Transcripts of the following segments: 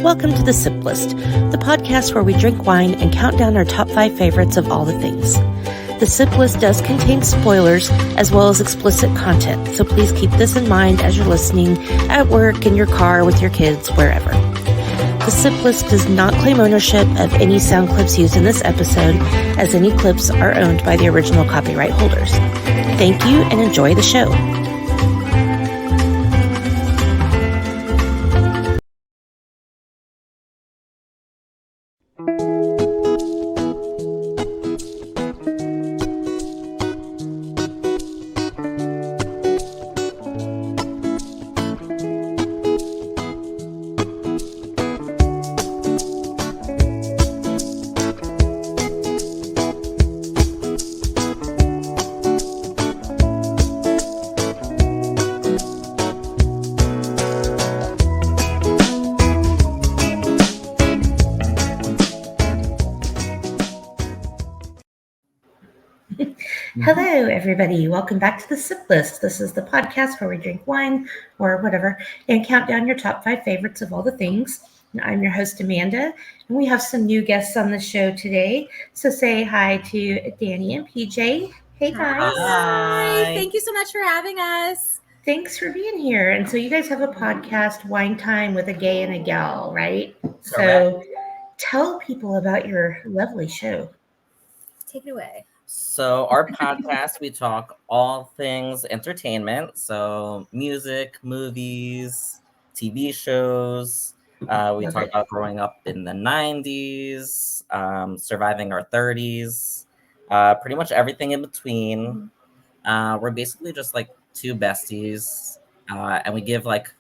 Welcome to The Sip List, the podcast where we drink wine and count down our top 5 favorites of all the things. The Sip List does contain spoilers as well as explicit content, so please keep this in mind as you're listening at work, in your car, with your kids, wherever. The Sip List does not claim ownership of any sound clips used in this episode, as any clips are owned by the original copyright holders. Thank you and enjoy the show. Hello, everybody. Welcome back to the Sip List. This is the podcast where we drink wine or whatever and count down your top 5 favorites of all the things. And I'm your host, Amanda, and we have some new guests on the show today. So say hi to Dani and PJ. Hey, guys. Hi. Thank you so much for having us. Thanks for being here. And so you guys have a podcast, Wine Time with a Gay and a Gal, right? So tell people about your lovely show. Take it away. So our podcast, we talk all things entertainment. So music, movies, TV shows. We talk about growing up in the 90s, surviving our 30s, pretty much everything in between. We're basically just like two besties, and we give like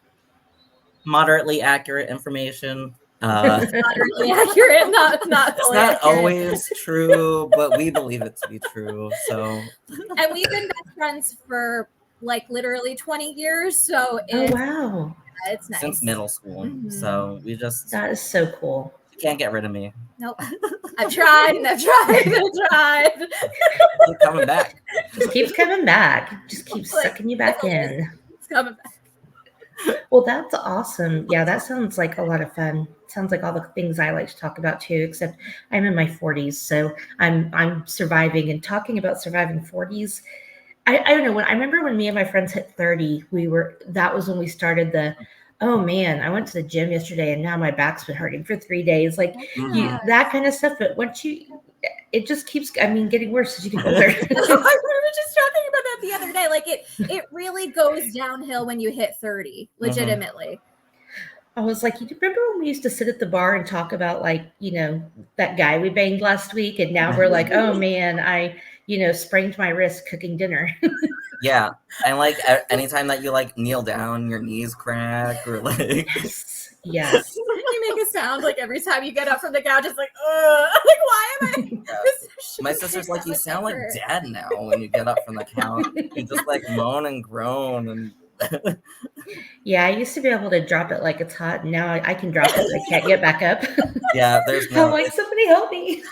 moderately accurate information. Moderately accurate, not it's not accurate. Always true, but we believe it to be true. So, and we've been best friends for like literally 20 years. So wow, it's nice. Since middle school. Mm-hmm. So we just that is so cool. You can't get rid of me. Nope. I've tried. Keep coming back. Just keeps coming back. Just keeps sucking you back in. It's coming back. Well, that's awesome. Yeah, that sounds like a lot of fun. Sounds like all the things I like to talk about too, except I'm in my 40s, so I'm surviving and talking about surviving 40s. I don't know, when I remember when me and my friends hit 30, that was when we started oh man, I went to the gym yesterday and now my back's been hurting for 3 days. Like that kind of stuff. But once it just keeps, getting worse as you get older. We were just talking about that the other day. Like it really goes downhill when you hit 30, legitimately. I was like, you remember when we used to sit at the bar and talk about that guy we banged last week? And now we're like, oh man, I sprained my wrist cooking dinner. Yeah. And like anytime that you like kneel down, your knees crack or like. Yes. You make a sound like every time you get up from the couch, it's like, like, why am I? My sister's like, you sound like dad now when you get up from the couch. You just like moan and groan and. Yeah, I used to be able to drop it like it's hot. And now I can drop it, but I can't get back up. Yeah, there's no. I'm like, somebody help me.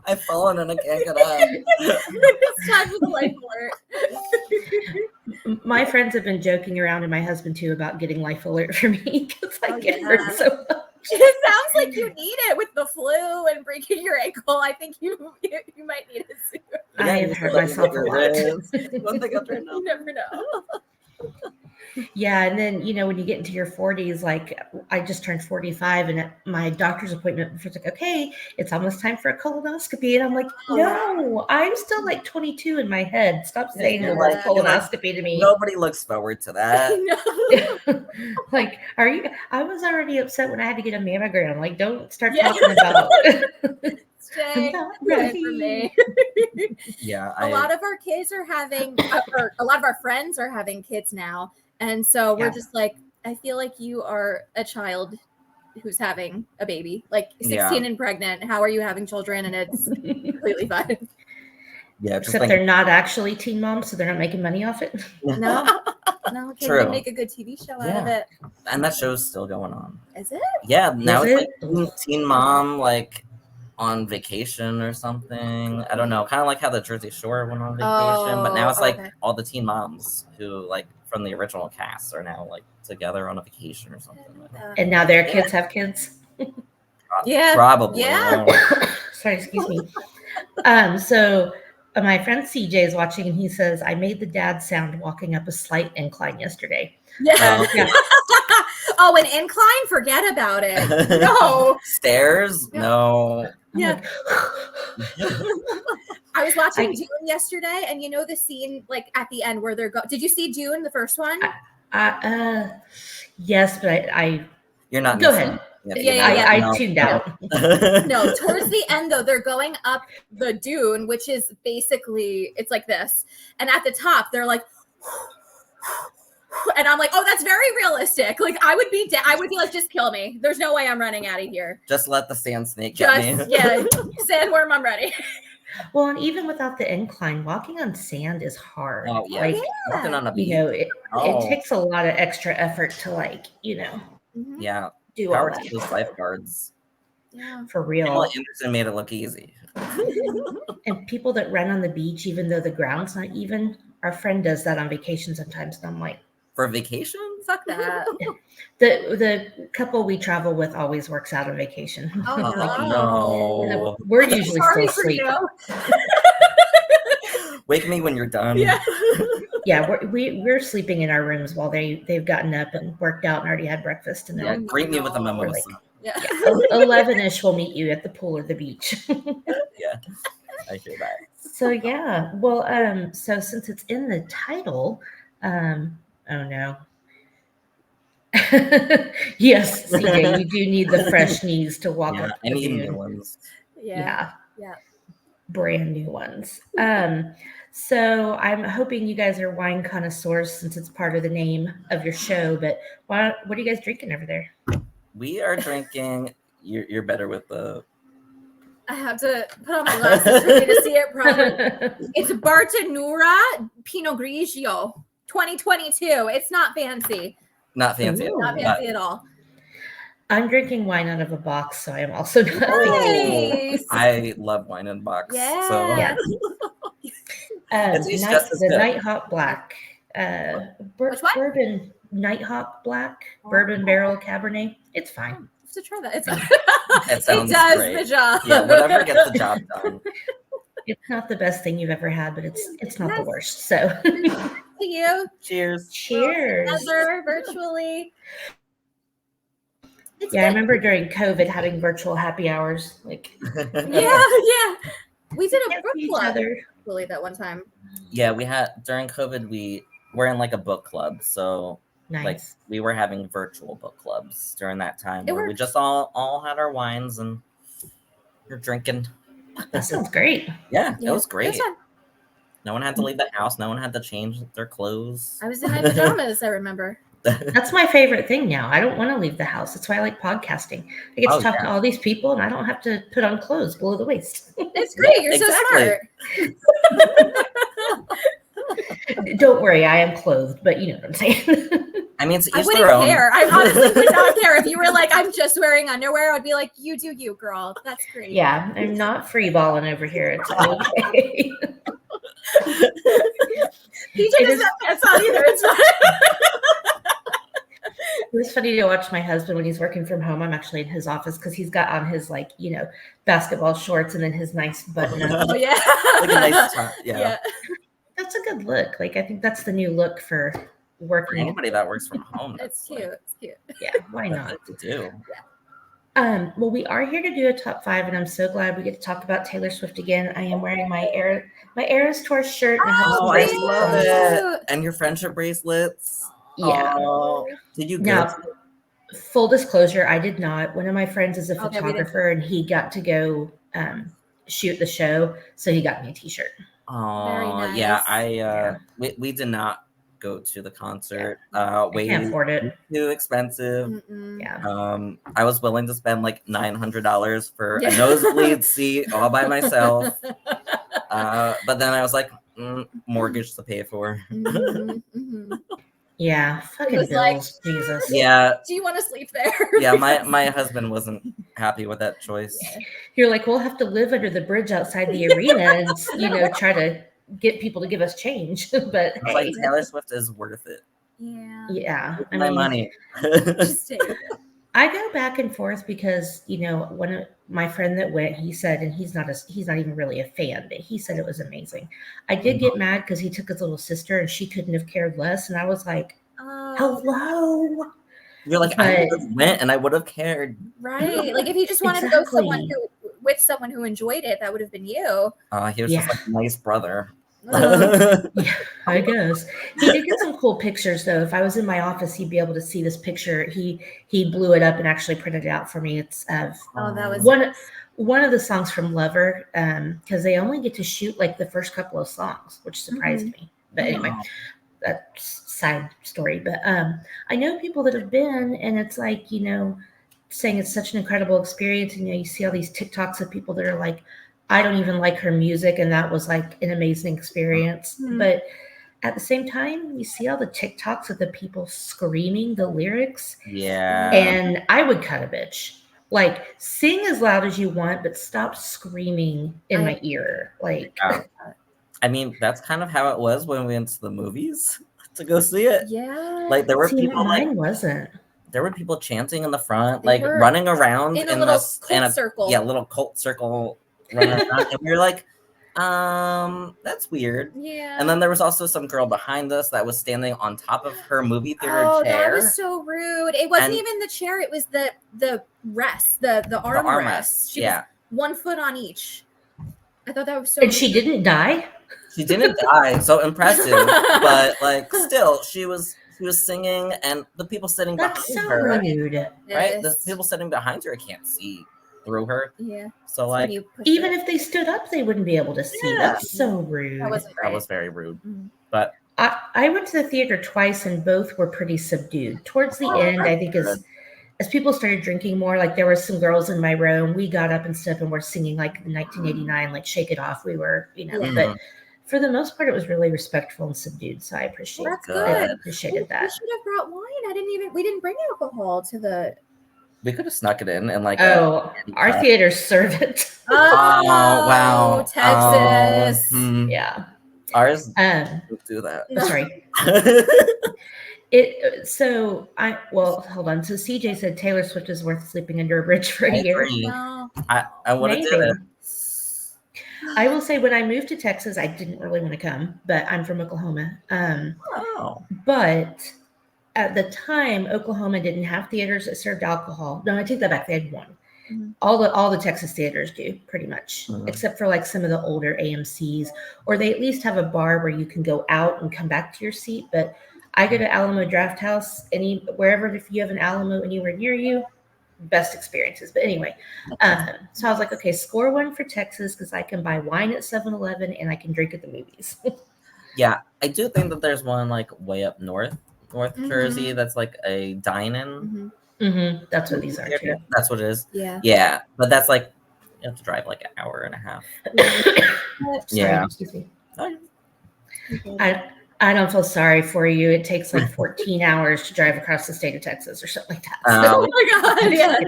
I've fallen and I can't get up. It's time for the life alert. My friends have been joking around, and my husband too, about getting life alert for me because I get hurt so much. It sounds like you need it with the flu and breaking your ankle. I think you might need it soon. I have hurt myself a lot. One thing after another. You never know. Yeah, and then when you get into your 40s, like I just turned 45, and at my doctor's appointment, it's like, okay, it's almost time for a colonoscopy, and I'm like, no, I'm still like 22 in my head. Stop saying the word colonoscopy to me. Nobody looks forward to that. Like, are you? I was already upset when I had to get a mammogram. Like, don't start talking about. Stay away from me. Yeah, a lot of our kids are having, or a lot of our friends are having kids now. And so we're just like, I feel like you are a child who's having a baby, like 16 and pregnant. How are you having children? And it's completely fine. Yeah, except they're not actually teen moms, so they're not making money off it. No, okay, they make a good TV show out of it. And that show's still going on. Is it? Yeah, now it's like teen mom, like on vacation or something. I don't know, kind of like how the Jersey Shore went on vacation, but now it's like all the teen moms who like from the original cast are now like together on a vacation or something. And now their kids have kids. Yeah. Probably. Yeah. Sorry, excuse me. So my friend CJ is watching, and he says, I made the dad sound walking up a slight incline yesterday. Yeah. Yeah. Oh, an incline? Forget about it. No. Stairs? Yeah. No. Yeah. I was watching I- Dune yesterday, and you know the scene like at the end where they're did you see Dune, the first one? Yes, but I You're not go missing. ahead. Yeah. I tuned out. No, towards the end though, they're going up the dune, which is basically it's like this, and at the top they're like, and I'm like, oh, that's very realistic. Like I would be like, just kill me. There's no way I'm running out of here. Just let the sand snake get me. Yeah, sandworm, I'm ready. Well, and even without the incline, walking on sand is hard. Oh yeah, Like, walking on a beach. you know, it takes a lot of extra effort to like, you know, Yeah, do all power that. to those lifeguards. Yeah, For real. Pamela Anderson made it look easy. And people that run on the beach, even though the ground's not even, our friend does that on vacation sometimes. And I'm like, For vacation? fuck that. the couple we travel with always works out on vacation. Oh no. We're usually Sorry still for asleep. you. Wake me when you're done. Yeah. Yeah, we're sleeping in our rooms while they've gotten up and worked out and already had breakfast. And Yeah, then greet me with a mimosa. like, Yeah. 11ish we'll meet you at the pool or the beach. Yeah, I hear that. So yeah, well, so since it's in the title, oh no. Yes, CJ, you do need the fresh knees to walk Yeah, up I the need new dune. ones. Yeah. Brand new ones. So I'm hoping you guys are wine connoisseurs since it's part of the name of your show. But what are you guys drinking over there? We are drinking. You're better with the. I have to put on my glasses for me to see it properly. It's Bartanura Pinot Grigio 2022. It's not fancy. Not fancy. Ooh. Not fancy at all. I'm drinking wine out of a box, so I am also not Nice. I love wine in box. Yeah. So Yeah. It's just as good. Nighthawk Black. Which one? Bourbon Nighthawk Black. Bourbon Barrel Cabernet. It's fine. To try that. It sounds it does great. the job. Yeah, whatever gets the job done. It's not the best thing you've ever had, but it's not the Yes. worst. So To you. Cheers. cheers. Together, virtually. It's Yeah, I good. remember during COVID having virtual happy hours. Like Yeah. We did a can't book see each club other. really that one time. Yeah, we had during COVID. We're in like a book club, so Nice. like we were having virtual book clubs during that time It where we works. just all had our wines and we're drinking. That sounds great. Yeah, Yeah. it was great. It was fun. No one had to leave the house. No one had to change their clothes. I was in my pajamas, I remember. That's my favorite thing now. I don't want to leave the house. That's why I like podcasting. I get to talk to all these people and I don't have to put on clothes below the waist. It's great. You're Exactly. so smart. Don't worry, I am clothed, but you know what I'm saying. I mean, it's I each wouldn't their own. care. I honestly would not care. If you were like, I'm just wearing underwear, I'd be like, you do you, girl. That's great. Yeah, I'm not free balling over here. It's okay. PJ doesn't have pants on either. It's fine. It was funny to watch my husband when he's working from home. I'm actually in his office because he's got on his basketball shorts and then his nice button up. Oh, yeah. Like a nice top. Yeah. That's a good look. Like I think that's the new look for For working. anybody that works from home, It's that's cute. It's cute. Yeah, why not? Like, to do. Well, we are here to do a top 5, and I'm so glad we get to talk about Taylor Swift again. I am wearing my Eras Tour shirt. And I have some Oh, I bracelets love on. it. And your friendship bracelets. Yeah. Oh, did you Now, go? full disclosure, I did not. One of my friends is a Okay, we did. photographer, and he got to go shoot the show, so he got me a T-shirt. Oh, Very nice. yeah. We did not go to the concert. I Way can't afford it. too expensive. Mm-mm. Yeah. I was willing to spend like $900 for Yeah. a nosebleed seat all by myself. But then I was like, mortgage to pay for. Mhm, mhm. Yeah. Fucking was like- bills. Jesus. Yeah, Do you want to sleep there? yeah. My husband wasn't happy with that choice. Yeah. You're like, we'll have to live under the bridge outside the arena and, try to get people to give us change. But I was like, hey, Taylor Swift is worth it. Yeah. Yeah. I mean, money. Just take it. I go back and forth because, one of my friend that went, he said, and he's not even really a fan, but he said it was amazing. I did get mad because he took his little sister and she couldn't have cared less. And I was like, hello. You're like, I would have went and I would have cared. Right. Like if he just wanted to go with someone who enjoyed it, that would have been you. He was just like a nice brother. Yeah, I guess. He did get some cool pictures though. If I was in my office, he'd be able to see this picture. He blew it up and actually printed it out for me. It's that was one of the songs from Lover, because they only get to shoot like the first couple of songs, which surprised me. But anyway, that's side story. But I know people that have been, and it's like, saying it's such an incredible experience. And you see all these TikToks of people that are like, I don't even like her music, and that was like an amazing experience. But at the same time, you see all the TikToks of the people screaming the lyrics. Yeah. And I would cut a bitch. Like, sing as loud as you want, but stop screaming in my ear. Like, I mean, that's kind of how it was when we went to the movies to go see it. Yeah. Like there were people mine wasn't. There were people chanting in the front, like running around in a little cult circle. Yeah, little cult circle running around. And we were like, that's weird. Yeah. And then there was also some girl behind us that was standing on top of her movie theater chair. That was so rude. It wasn't even the chair, it was the rest, the armrest. She was 1 foot on each. I thought that was so And she didn't die? She didn't die. So impressive. But like still, she was singing, and the people sitting behind her. Rude. Right? The people sitting behind her can't see through her. Yeah. So like even if they stood up, they wouldn't be able to see. Yeah. That's so rude. That was very rude. But I went to the theater twice and both were pretty subdued. Towards the end, I think as people started drinking more, like there were some girls in my row and we got up and stuff and we're singing like 1989, like Shake It Off. We were, but for the most part, it was really respectful and subdued. So I appreciated that. We should have brought wine. We didn't bring alcohol to the. We could have snuck it in and like. Our theaters serve it. Oh wow, Texas. Yeah. Ours do that. Sorry. Hold on. So CJ said Taylor Swift is worth sleeping under a bridge for a year. No. I would have did it. I will say when I moved to Texas, I didn't really want to come, but I'm from Oklahoma. But at the time, Oklahoma didn't have theaters that served alcohol. No, I take that back. They had one. All the Texas theaters do pretty much, except for like some of the older AMCs, or they at least have a bar where you can go out and come back to your seat. But I go to Alamo Draft House, wherever, if you have an Alamo anywhere near you, best experiences. But anyway, so I was like, okay, score one for Texas because I can buy wine at 7-Eleven and I can drink at the movies. Yeah, I do think that there's one like way up north Jersey that's like a dine-in. That's what these are too. That's what it is. Yeah. But that's like you have to drive like an hour and a half. Sorry, excuse me. I don't feel sorry for you. It takes like 14 hours to drive across the state of Texas or something like that. Oh my god! Yeah.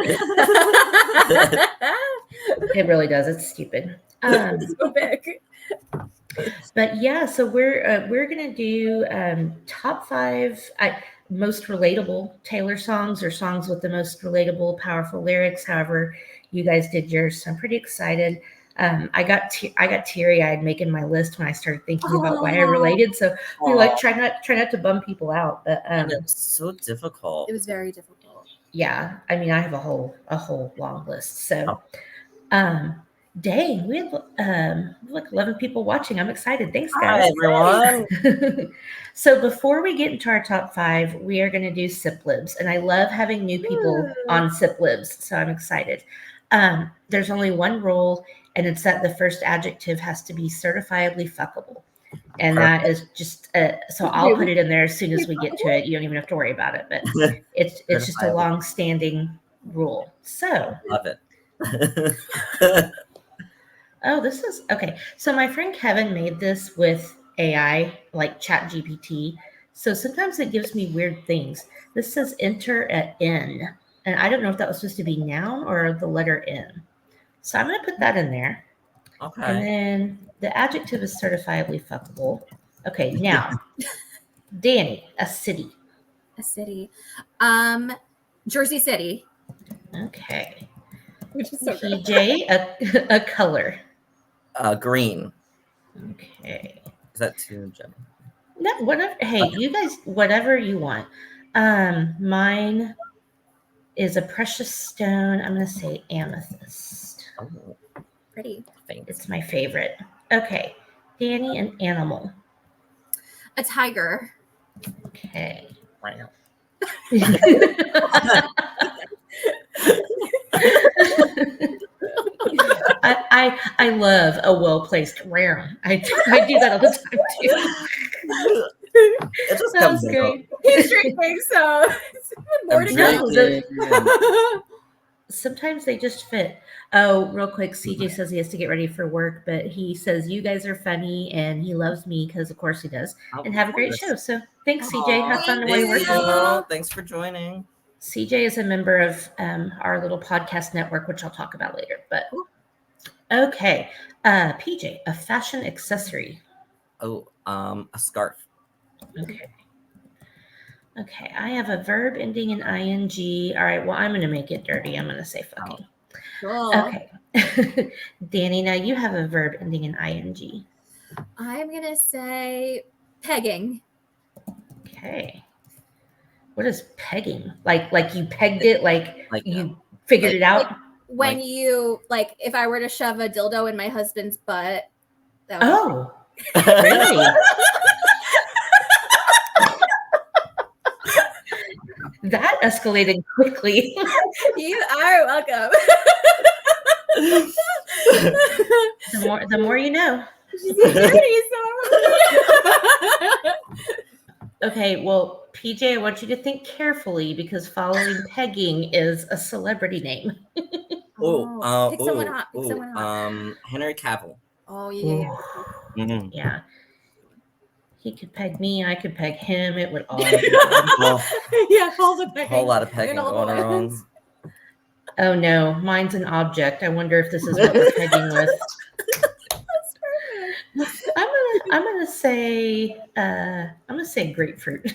It really does. It's stupid. It's so big. But yeah, so we're gonna do top 5 most relatable Taylor songs or songs with the most relatable, powerful lyrics. However, you guys did yours, so I'm pretty excited. I got teary-eyed making my list when I started thinking about why I related. So we try not to bum people out, but it's so difficult. It was very difficult. Yeah, I mean, I have a whole long list. So, dang, we have like 11 people watching. I'm excited. Thanks, guys. Hi, everyone. So before we get into our top 5, we are going to do Sip Libs, and I love having new people on Sip Libs, so I'm excited. There's only one rule, and it's that the first adjective has to be certifiably fuckable. And that is just so I'll put it in there as soon as we get to it. You don't even have to worry about it, but it's just a long-standing rule. So love it. Oh, this is okay. So my friend Kevin made this with AI, like ChatGPT. So sometimes it gives me weird things. This says enter at N, and I don't know if that was supposed to be noun or the letter N. So I'm going to put that in there. Okay. And then the adjective is certifiably fuckable. Okay, now Dani, a city. A city. Jersey City. Okay. Which is so PJ, a color. Green. Okay. Is that too, Jenny? No, whatever. Hey, you guys, whatever you want. Mine is a precious stone. I'm going to say amethyst. Oh, pretty. thanks. It's my favorite. Okay. Dani, an animal. A tiger. Okay. Wow. I love a well-placed round. I do that all the time too. It just That comes was great. He's drinking, so more to go. Sometimes they just fit. Oh, real quick, CJ says he has to get ready for work, but he says you guys are funny and he loves me because of course he does. And have a great show. So thanks, CJ. Have fun while you're working. Thanks for joining. CJ is a member of our little podcast network, which I'll talk about later. But okay, PJ, a fashion accessory. Oh, a scarf. Okay, I have a verb ending in ing. All right, well, I'm going to make it dirty. I'm going to say fucking. Cool. Okay. Dani, now you have a verb ending in ing. I'm going to say pegging. Okay. What is pegging? Like you pegged it, like you figured it out? Like when you, if I were to shove a dildo in my husband's butt. That would really? That escalated quickly. You are welcome. The more you know. Okay, well, PJ, I want you to think carefully because following pegging is a celebrity name. Pick someone hot. Pick someone hot. Henry Cavill. Oh yeah. Mm-hmm. Yeah. He could peg me. I could peg him. It would all be fun. Yeah, all the pegging. A whole lot of pegging going on. Oh no, mine's an object. I wonder if this is what we're pegging with. I'm gonna say grapefruit.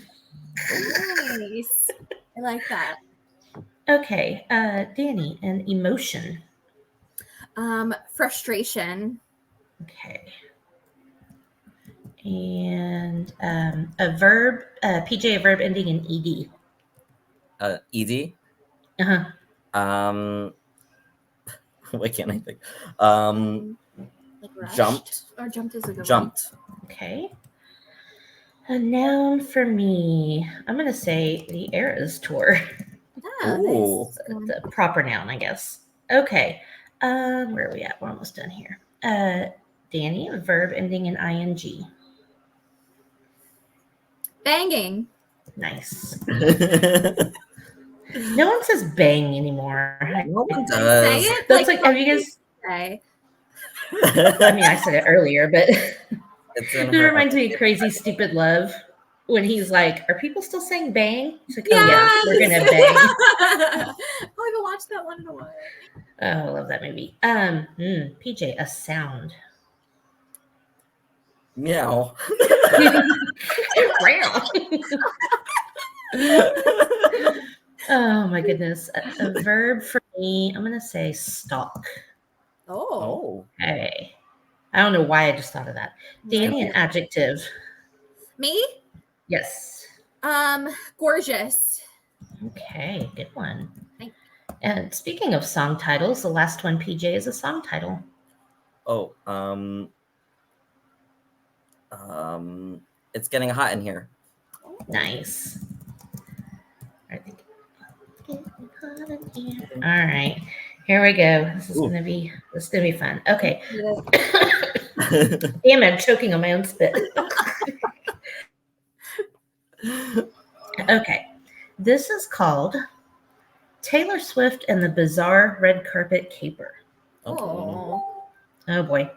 Nice. I like that. Okay, Dani, an emotion. Frustration. Okay. And a verb, PJ, a verb ending in ed. Ed. What can I think? Jumped. Or jumped is a good Jumped. one. Okay. A noun for me. I'm gonna say the Eras Tour. Oh, the proper noun, I guess. Okay. Where are we at? We're almost done here. Dani, a verb ending in ing. Banging. Nice. No one says bang anymore. No one does. Say it. That's like have you guys? Say. I mean, I said it earlier, but it reminds me of Crazy Stupid Love when he's like, "Are people still saying bang?" He's like, "Oh yeah, we're gonna bang." I haven't watched that one in a while. Oh, I love that movie. PJ, a sound. Meow. Oh my goodness. A verb for me, I'm gonna say stalk. Oh. Hey. I don't know why I just thought of that. Dani, an adjective. Me? Yes. Gorgeous. Okay, good one. And speaking of song titles, the last one, PJ, is a song title. Oh, it's getting hot in here. Nice. All right, here we go. This is gonna be fun. Okay. Damn, I'm choking on my own spit. Okay, this is called Taylor Swift and the Bizarre Red Carpet Caper. Oh boy.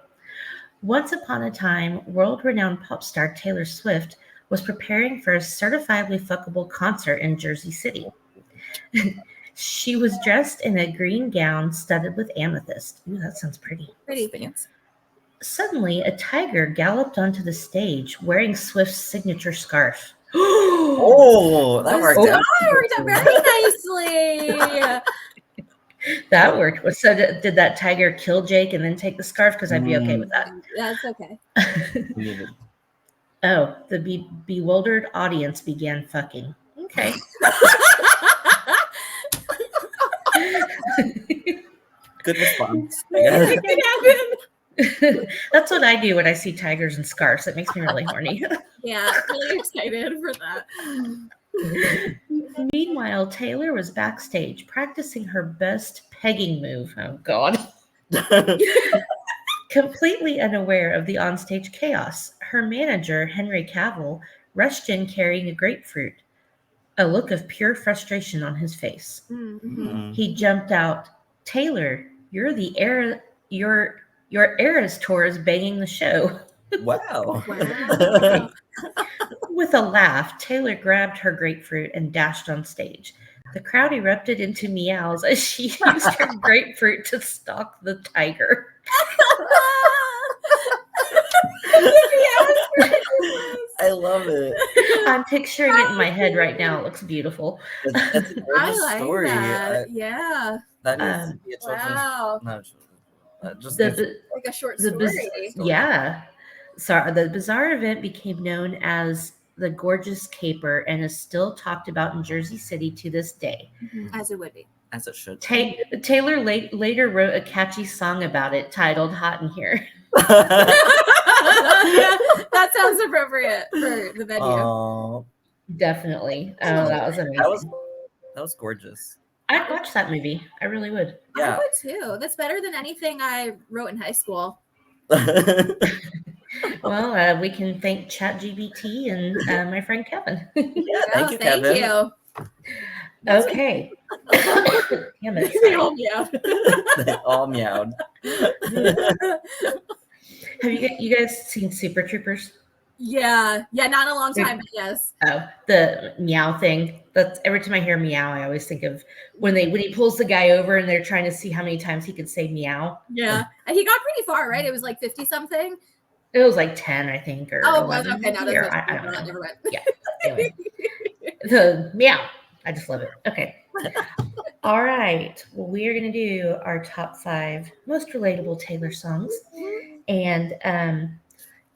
Once upon a time, world-renowned pop star Taylor Swift was preparing for a certifiably fuckable concert in Jersey City. She was dressed in a green gown studded with amethyst. Ooh, that sounds pretty. Pretty fancy. Suddenly, a tiger galloped onto the stage wearing Swift's signature scarf. Oh, that worked out. It worked out very nicely. That worked. So did that tiger kill Jake and then take the scarf? Because I'd be okay with that. That's okay. Oh, the bewildered audience began fucking. Okay. Good response. That's what I do when I see tigers and scarves. It makes me really horny. Yeah, really excited for that. Meanwhile, Taylor was backstage practicing her best pegging move. Oh, God. Completely unaware of the onstage chaos, her manager, Henry Cavill, rushed in carrying a grapefruit, a look of pure frustration on his face. Mm-hmm. He jumped out, "Taylor, you're the heir. Your Eras tour is banging the show." Wow. With a laugh, Taylor grabbed her grapefruit and dashed on stage. The crowd erupted into meows as she used her grapefruit to stalk the tiger. I love it. I'm picturing it in my head right now. It looks beautiful. It's a gorgeous story. Yeah. That needs to be a children's. Wow. Just like a short story. Yeah. Sorry, the bizarre event became known as the Gorgeous Caper and is still talked about in Jersey City to this day. As it would be. As it should. Taylor later wrote a catchy song about it titled "Hot in Here." That sounds appropriate for the venue. Definitely. Oh, that was amazing. That was gorgeous. I'd watch that movie. I really would. Yeah. I would too. That's better than anything I wrote in high school. Well, we can thank ChatGPT and my friend Kevin. Yeah, thank you, Kevin. Thank you. Okay. Damn it. They all meowed. They all meowed. Have you guys seen Super Troopers? Yeah, not in a long time, but yes. Oh, the meow thing. That's every time I hear meow, I always think of when he pulls the guy over and they're trying to see how many times he could say meow. Yeah, and he got pretty far, right? It was like 50 something. It was like 10, I think, or 11. Okay, now that's I don't know. Never mind. Yeah. Anyway, the meow. I just love it. Okay. All right. Well, we are going to do our top 5 most relatable Taylor songs, and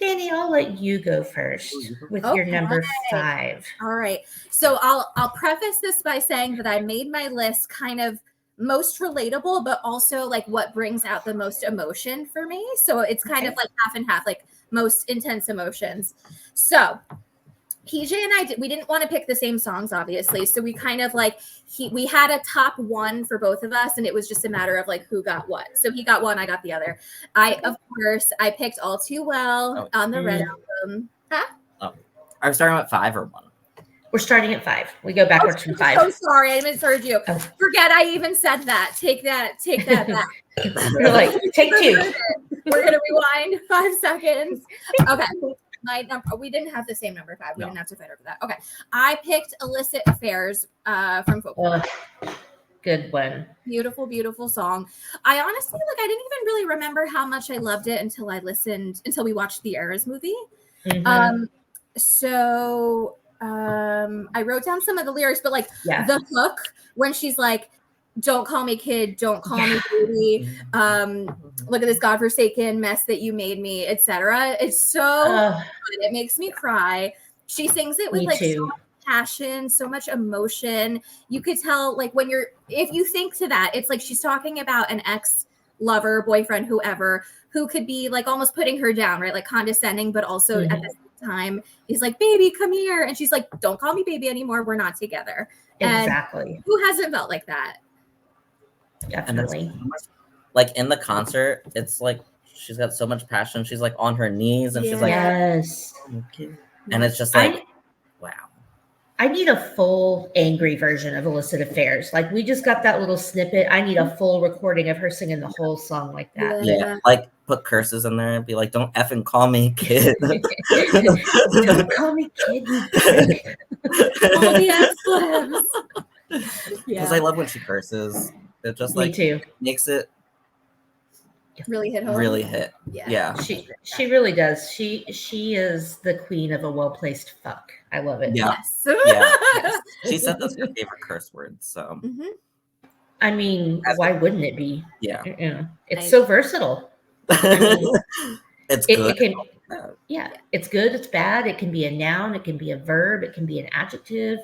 Dani, I'll let you go first with your number 5. All right. So I'll preface this by saying that I made my list kind of most relatable, but also like what brings out the most emotion for me. So it's kind of like half and half, like most intense emotions. So PJ and I we didn't want to pick the same songs, obviously. So we kind of like we had a top 1 for both of us, and it was just a matter of like who got what. So he got one, I got the other. Of course, I picked All Too Well on the Red album. Huh? Are we starting at 5 or 1? We're starting at 5. We go backwards from 5. Oh, sorry, I misheard you. Oh. Forget I even said that. Take that back. You're like, take 2. We're gonna rewind 5 seconds. Okay. My number, we didn't have the same number 5. We didn't have to fight over that. Okay. I picked Illicit Affairs from Football. Good one. Beautiful, beautiful song. I honestly, I didn't even really remember how much I loved it until we watched the Eras movie. Mm-hmm. I wrote down some of the lyrics, but the hook when she's like, "Don't call me kid, don't call me baby. Look at this godforsaken mess that you made me," etc. It's so good. It makes me cry. She sings it with so much passion, so much emotion. You could tell if you think to that, it's like she's talking about an ex-lover, boyfriend, whoever, who could be almost putting her down, right? Like condescending, but also at the same time, he's like, "Baby, come here." And she's like, "Don't call me baby anymore. We're not together." Exactly. And who hasn't felt like that? Definitely. And in the concert, it's like she's got so much passion. She's on her knees and she's like, yes. Okay. And it's just wow. I need a full angry version of Illicit Affairs. We just got that little snippet. I need a full recording of her singing the whole song like that. Yeah. Put curses in there and be like, "Don't effing call me kid." Don't call me kid, you prick. All the expletives. Because I love when she curses. It just Me too. makes it really hit home. Really hit. Yeah. She really does. She is the queen of a well-placed fuck. I love it. Yeah. Yes. Yes. She said that's her favorite curse word. So I mean, why wouldn't it be? Yeah. It's so versatile. I mean, it's good. It can, it's good. It's bad. It can be a noun. It can be a verb. It can be an adjective.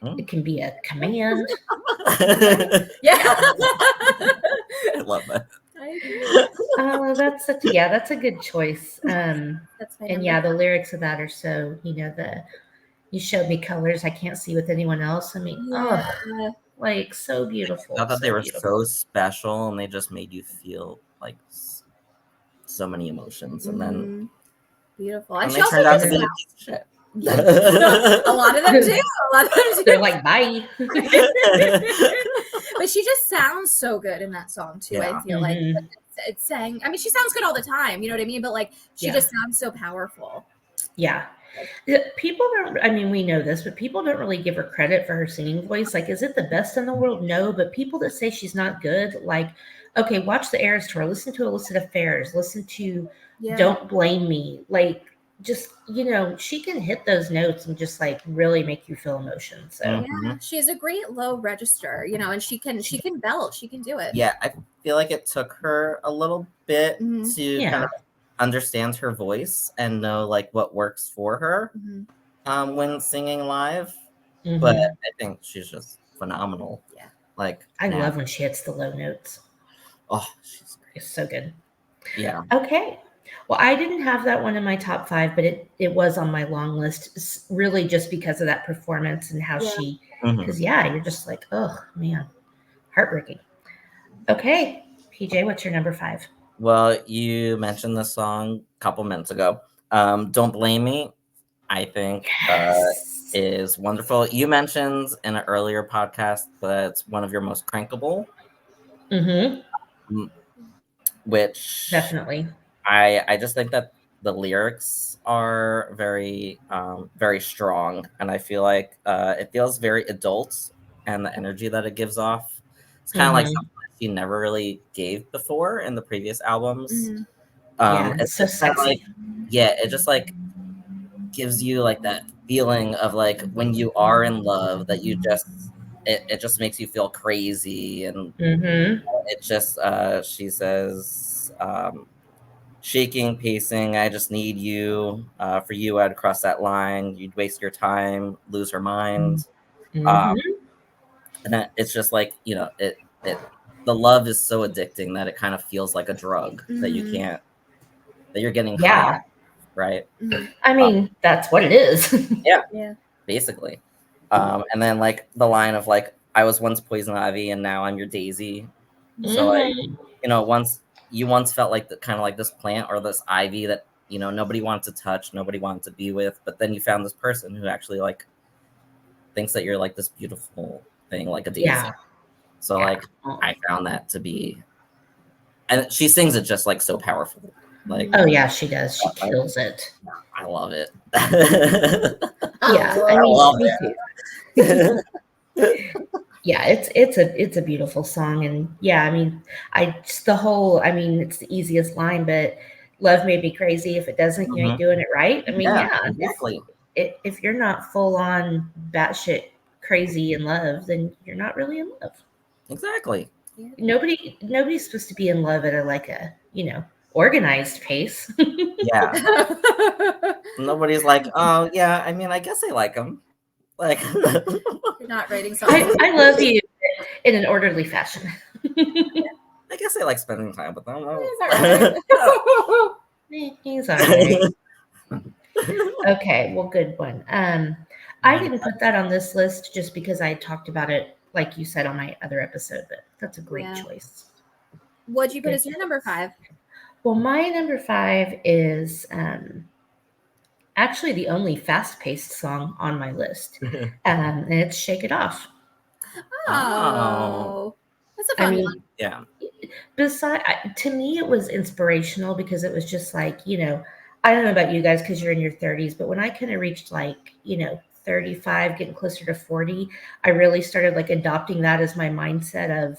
It can be a command. Yeah. I love that. I agree. Oh, that's a good choice. That's my and number the lyrics of that are so, you showed me colors I can't see with anyone else. I mean, like so beautiful. I thought they were beautiful. so special, and they just made you feel like so many emotions, and then beautiful. And they turned out to be a piece of shit. A lot of them do. They're like, bye. But she just sounds so good in that song too. I feel like it's saying. I mean, she sounds good all the time. You know what I mean? But like, she just sounds so powerful. Yeah. People don't. I mean, we know this, but people don't really give her credit for her singing voice. Like, is it the best in the world? No. But people that say she's not good, like, okay, watch the Eras tour. Listen to Illicit Affairs. Listen to Don't Blame Me. Like, just she can hit those notes and just like really make you feel emotion. So she has a great low register, and she can belt. She can do it. Yeah, I feel like it took her a little bit to kind of understand her voice and know like what works for her when singing live. But I think she's just phenomenal. Yeah, like I love when she hits the low notes. Oh, she's great. It's so good. Yeah. Okay. Well, I didn't have that one in my top 5, but it was on my long list, really just because of that performance and how she, because you're just like, oh man, heartbreaking. Okay, PJ, what's your number 5? Well, you mentioned the song a couple minutes ago. Don't Blame Me, I think, is wonderful. You mentioned in an earlier podcast that it's one of your most crankable. Which definitely. I just think that the lyrics are very very strong, and I feel like it feels very adult, and the energy that it gives off, it's kind of like something that she never really gave before in the previous albums. It's so sexy. It just like gives you like that feeling of like when you are in love, that you just it just makes you feel crazy, and it just she says shaking, pacing, I just need you. For you, I'd cross that line. You'd waste your time, lose her mind. And it's just like, the love is so addicting that it kind of feels like a drug that you can't, that you're getting high, right? I mean, that's what it is. Yeah. Basically. And then like the line of like, I was once poison ivy and now I'm your daisy. So like, you once felt like kind of like this plant or this ivy that nobody wanted to touch, nobody wanted to be with, but then you found this person who actually like thinks that you're like this beautiful thing, like a daisy. So like I found that to be, and she sings it just like so powerful. Like, oh yeah, she does. She kills it. I love it. I love it. Yeah, it's a beautiful song, and I mean, it's the easiest line, but love made me crazy. If it doesn't, you ain't doing it right. I mean, exactly. If you're not full on batshit crazy in love, then you're not really in love. Exactly. Nobody's supposed to be in love at a organized pace. Nobody's like, oh yeah, I mean, I guess I like him. Like, you're not writing songs. I love you in an orderly fashion. I guess I like spending time with them. He's all right. Okay, well, good one. I didn't put that on this list just because I talked about it, like you said, on my other episode, but that's a great choice. What'd you put as your number 5? Well, my number 5 is actually the only fast-paced song on my list, and it's "Shake It Off." Oh, that's a fun one. Yeah. To me, it was inspirational because it was just like, I don't know about you guys because you're in your 30s, but when I kind of reached like, 35, getting closer to 40, I really started like adopting that as my mindset of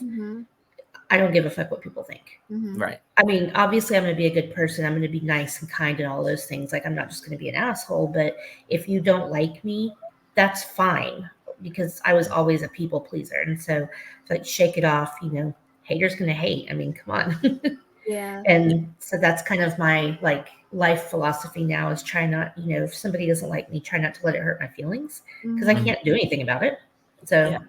I don't give a fuck what people think. Right. I mean, obviously, I'm going to be a good person. I'm going to be nice and kind and all those things. Like, I'm not just going to be an asshole. But if you don't like me, that's fine, because I was always a people pleaser. And so, like, shake it off. You know, haters going to hate. I mean, come on. Yeah. And so that's kind of my like life philosophy now, is try not, you know, if somebody doesn't like me, try not to let it hurt my feelings, because I can't do anything about it. So. Yeah.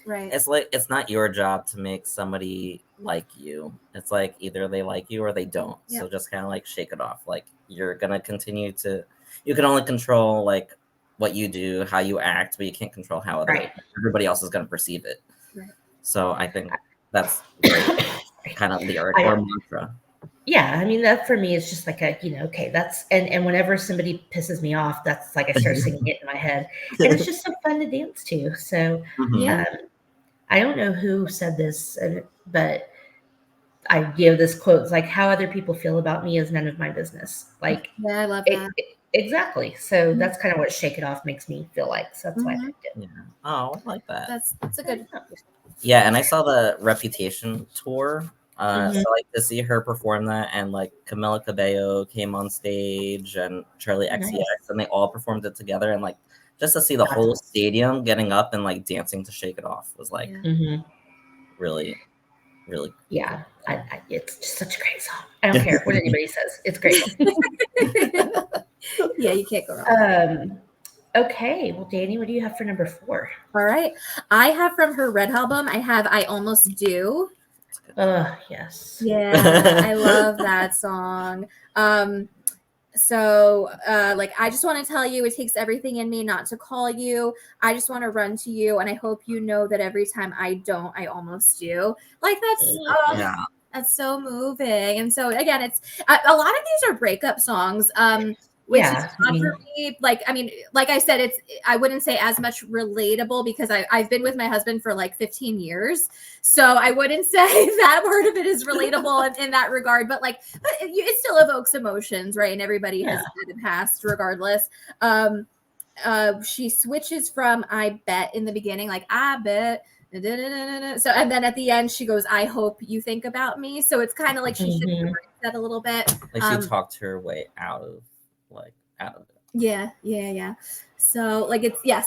Right. It's like, it's not your job to make somebody like you. It's like either they like you or they don't. Yep. So just kind of like shake it off. Like, you're going to continue to, you can only control like what you do, how you act, but you can't control how everybody else is going to perceive it. Right. So I think that's great kind of lyric or mantra. Yeah, I mean, that for me is just like a, you know, okay, that's, and whenever somebody pisses me off, that's like I start singing it in my head, and it's just so fun to dance to. So I don't know who said this, but I give this quote. It's like, how other people feel about me is none of my business. Like, yeah, I love that. Exactly. So that's kind of what Shake It Off makes me feel like. So that's why I picked it. Yeah. Oh, I like that. That's a good. Yeah, and I saw the Reputation tour. So like to see her perform that, and like Camila Cabello came on stage, and Charlie XCX, and they all performed it together, and like just to see the whole stadium getting up and like dancing to Shake It Off was like really, really. Yeah, it's just such a great song. I don't care what anybody says. It's great. Yeah, you can't go wrong. Okay, well, Dani, what do you have for number 4? All right, I have from her Red album. I have I Almost Do. Yes. Yeah, I love that song. So like, I just want to tell you, it takes everything in me not to call you. I just want to run to you, and I hope you know that every time I don't, I almost do. Like, that's that's so moving. And so again, it's a lot of these are breakup songs. Which is not for me. Like, I mean, like I said, I wouldn't say as much relatable, because I've been with my husband for like 15 years. So I wouldn't say that part of it is relatable in that regard, but like, it still evokes emotions, right? And everybody has had a past regardless. She switches from I bet in the beginning, like I bet. So, and then at the end she goes, I hope you think about me. So it's kind of like she should have that a little bit. Like, she talked her way out of it. Yeah. So like, it's like,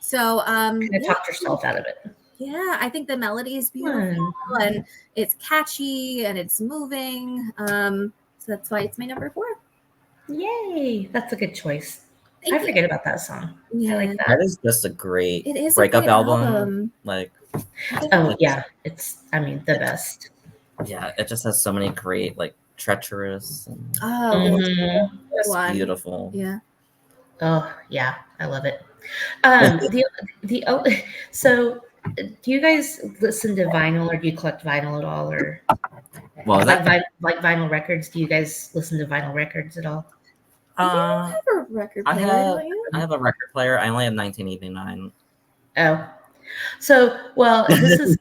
so kind of talked herself out of it. Yeah, I think the melody is beautiful and it's catchy and it's moving. So that's why it's my number 4. Yay, that's a good choice. I forget about that song. I like that. That is just a great breakup album. Like, it's, I mean, the best. Yeah, it just has so many great, like, treacherous. It's beautiful. Yeah. Oh yeah, I love it. So, do you guys listen to vinyl, or do you collect vinyl at all, or like vinyl records? Do you guys listen to vinyl records at all? You have a record player. I have a record player. I only have 1989. Oh, so this is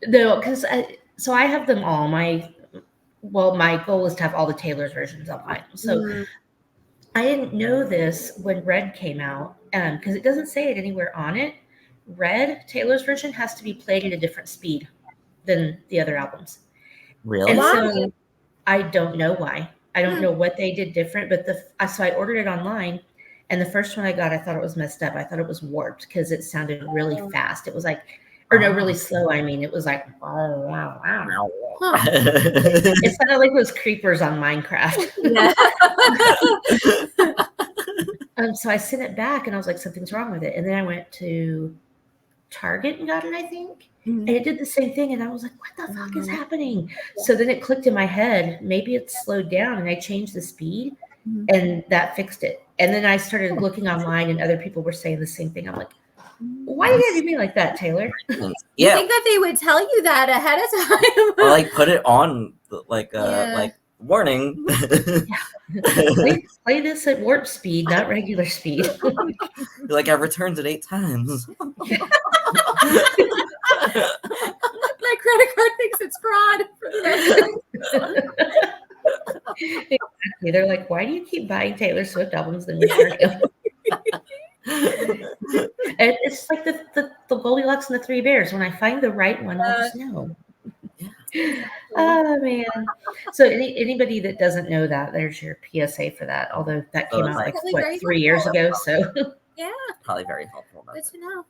no, because I have them all. My goal is to have all the Taylor's versions on vinyl. So I didn't know this when Red came out, because it doesn't say it anywhere on it. Red, Taylor's version, has to be played at a different speed than the other albums. Really? And so I don't know why. I don't know what they did different, but so I ordered it online, and the first one I got, I thought it was messed up. I thought it was warped because it sounded really fast. It was like, really slow. I mean, it was like, oh wow. It sounded like those creepers on Minecraft. So I sent it back, and I was like, something's wrong with it. And then I went to Target and got it, I think. And it did the same thing. And I was like, what the fuck is happening? So then it clicked in my head, maybe it's slowed down, and I changed the speed, and that fixed it. And then I started looking online, and other people were saying the same thing. I'm like, why do you do me like that, Taylor? You think that they would tell you that ahead of time? Or like put it on like warning. Play this at warp speed, not regular speed. Like, I returned it 8 times. My credit card thinks it's fraud. Exactly. They're like, why do you keep buying Taylor Swift albums and returning them? And it's like the Goldilocks and the Three Bears. When I find the right one, I'll just know. Oh man. So anybody that doesn't know that, there's your PSA for that. Although that So came it's out like- like Probably what very 3 years ago. So Yeah, Probably very helpful. good to know.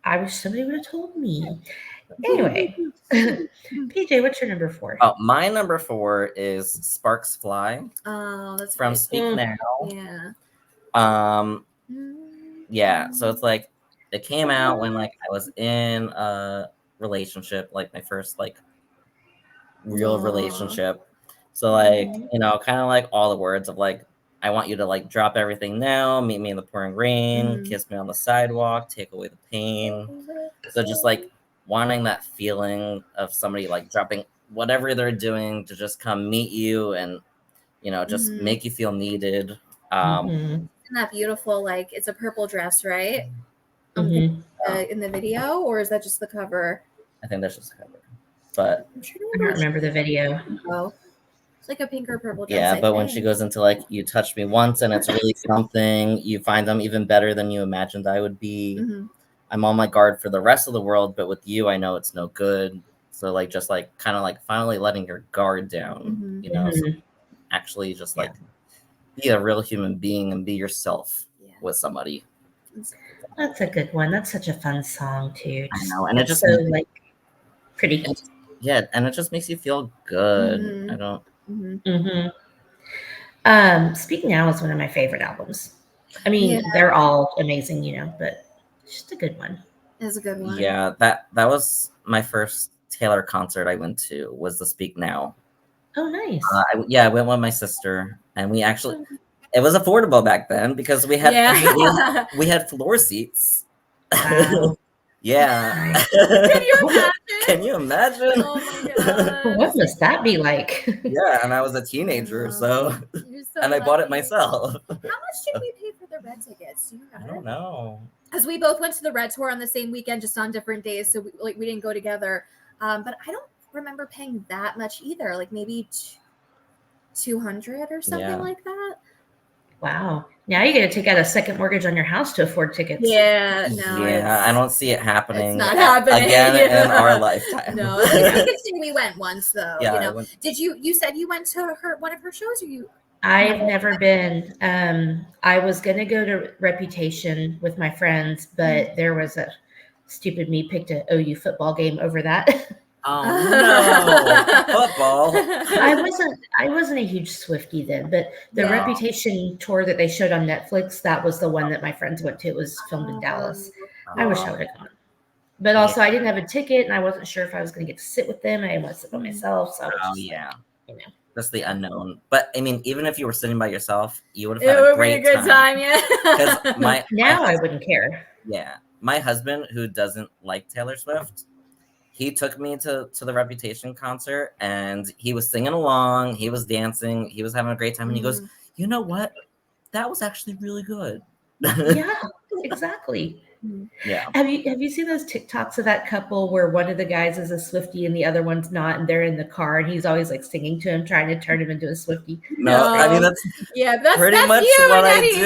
I wish somebody would have told me. Anyway, PJ, what's your number 4? Oh, my number 4 is Sparks Fly Oh, that's from great. Speak Mm. Now. Yeah. Yeah, so it's like it came out when like I was in a relationship, like my first like real Aw. relationship. So like, you know, kind of like all the words of like I want you to like drop everything now, meet me in the pouring rain, kiss me on the sidewalk, take away the pain. So just like wanting that feeling of somebody like dropping whatever they're doing to just come meet you and, you know, just make you feel needed. Isn't that beautiful? Like it's a purple dress, right? In the video, or is that just the cover? I think that's just the cover. But I'm trying I don't remember the video. Oh, it's like a pink or purple dress. yeah, I but when think. she goes into like you touched me once and it's really something, you find them even better than you imagined I would be. I'm on my guard for the rest of the world, but with you I know it's no good. So like just like kind of like finally letting your guard down, you know, so actually just like be a real human being and be yourself with somebody. That's a good one. That's such a fun song too. I know, and it just so like pretty. Yeah, and it just makes you feel good. I don't. Speak Now is one of my favorite albums. I mean, they're all amazing, you know, but it's just a good one. It's a good one. Yeah, that was my first Taylor concert I went to was the Speak Now. Oh, nice. I went with my sister, and we actually it was affordable back then because we had we had floor seats. Wow. Yeah. Can you imagine? Oh my god. What must that be like? Yeah, and I was a teenager, so and I bought it myself. How much did we pay for the Red tickets? Do you know? I don't know. Because we both went to the Red tour on the same weekend, just on different days, so we didn't go together. But I don't remember paying that much either. Like maybe 200 or something like that. Wow. Now you got to take out a second mortgage on your house to afford tickets. Yeah, no. Yeah, I don't see it happening. It's not happening again in our lifetime. No, I could say we went once though. Yeah, you know, did you said you went to one of her shows, or you? I've never been. I was gonna go to Reputation with my friends, but there was a stupid me picked an OU football game over that. Oh no, football! I wasn't a huge Swiftie then, but the Reputation tour that they showed on Netflix, that was the one that my friends went to. It was filmed in Dallas. I wish I would have gone, but also I didn't have a ticket, and I wasn't sure if I was going to get to sit with them. I didn't want to sit by myself, so That's the unknown. But I mean, even if you were sitting by yourself, you would have had a great time. Yeah. Because now I wouldn't care. Yeah, my husband, who doesn't like Taylor Swift, he took me to the Reputation concert, and he was singing along, he was dancing, he was having a great time, and he goes, "You know what? That was actually really good." Yeah, exactly. Yeah. Have you seen those TikToks of that couple where one of the guys is a Swiftie and the other one's not, and they're in the car and he's always like singing to him, trying to turn him into a Swiftie? No, I mean that's pretty much what I do.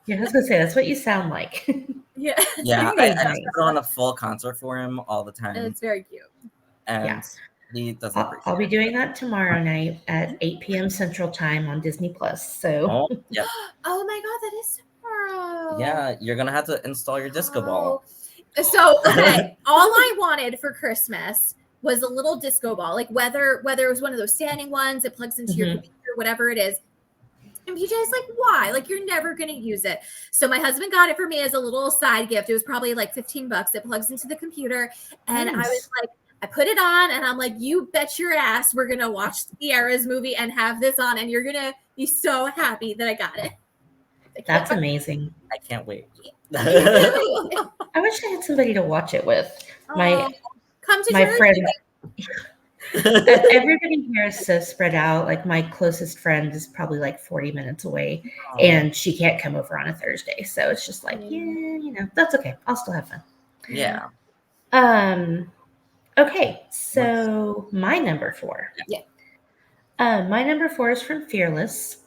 Yeah, I was gonna say that's what you sound like. Yeah. Yeah, I just put on a full concert for him all the time. And it's very cute. And he doesn't appreciate I'll be doing that tomorrow night at 8 p.m. Central Time on Disney Plus. So oh my god, that is tomorrow. Yeah, you're gonna have to install your disco ball. So okay, all I wanted for Christmas was a little disco ball, like whether it was one of those standing ones that plugs into your computer, whatever it is. And PJ's like, why? Like, you're never going to use it. So my husband got it for me as a little side gift. It was probably like $15. It plugs into the computer. And I was like, I put it on and I'm like, you bet your ass we're going to watch the Eras movie and have this on. And you're going to be so happy that I got it. That's amazing. I can't wait. I wish I had somebody to watch it with. Come to my church. friend. Everybody here is so spread out. Like my closest friend is probably like 40 minutes away, and she can't come over on a Thursday. So it's just like, that's okay. I'll still have fun. Yeah. Okay. So my number 4. Yeah. My number 4 is from Fearless,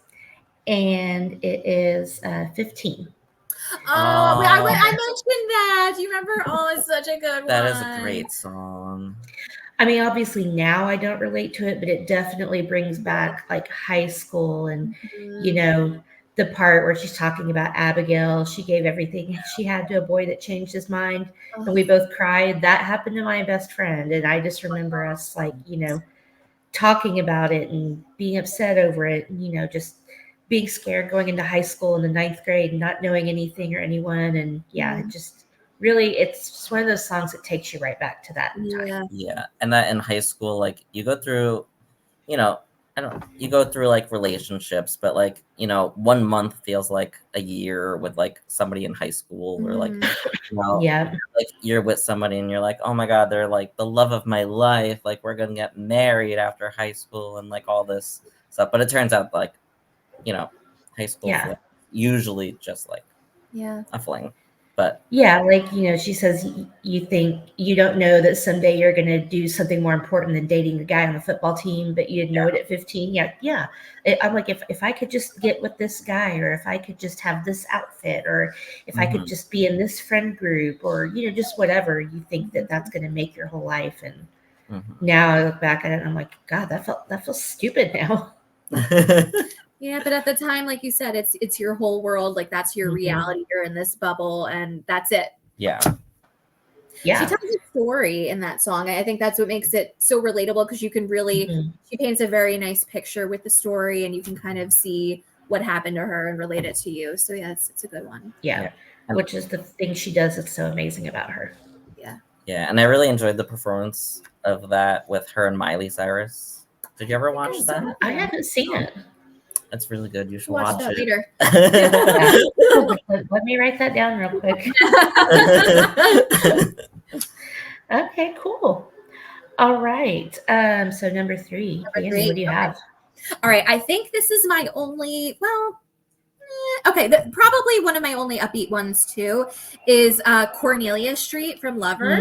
and it is 15. I I mentioned that. Do you remember? Oh, it's such a good one. That is a great song. I mean, obviously now I don't relate to it, but it definitely brings back like high school and, you know, the part where she's talking about Abigail. She gave everything she had to a boy that changed his mind. And we both cried. That happened to my best friend. And I just remember us like, you know, talking about it and being upset over it. And, you know, just being scared going into high school in the 9th grade and not knowing anything or anyone. And yeah, it just really, it's just one of those songs that takes you right back to that time. Yeah. And that in high school, like you go through, you know, you go through like relationships, but like, you know, 1 month feels like a year with like somebody in high school or like, you know, like you're with somebody and you're like, oh my God, they're like the love of my life. Like we're going to get married after high school and like all this stuff. But it turns out like, you know, high school fling, usually just like a fling. But yeah, like, you know, she says you think you don't know that someday you're going to do something more important than dating a guy on the football team, but you didn't know it at 15. Yeah. I'm like, if I could just get with this guy, or if I could just have this outfit, or if I could just be in this friend group, or, you know, just whatever, you think that that's going to make your whole life. And now I look back at it and I'm like, God, that feels stupid now. Yeah, but at the time, like you said, it's your whole world. Like that's your reality. You're in this bubble, and that's it. Yeah. She tells a story in that song. I think that's what makes it so relatable, because you can really, she paints a very nice picture with the story, and you can kind of see what happened to her and relate it to you. So yeah, it's a good one. Yeah. Which is the thing she does that's so amazing about her. Yeah, and I really enjoyed the performance of that with her and Miley Cyrus. Did you ever watch that? I haven't seen it. It's really good. You should watch it later. Let me write that down real quick. Okay, cool. All right. So number 3, Dani, what do you have? All right. I think this is my only, probably one of my only upbeat ones too is Cornelia Street from Lover.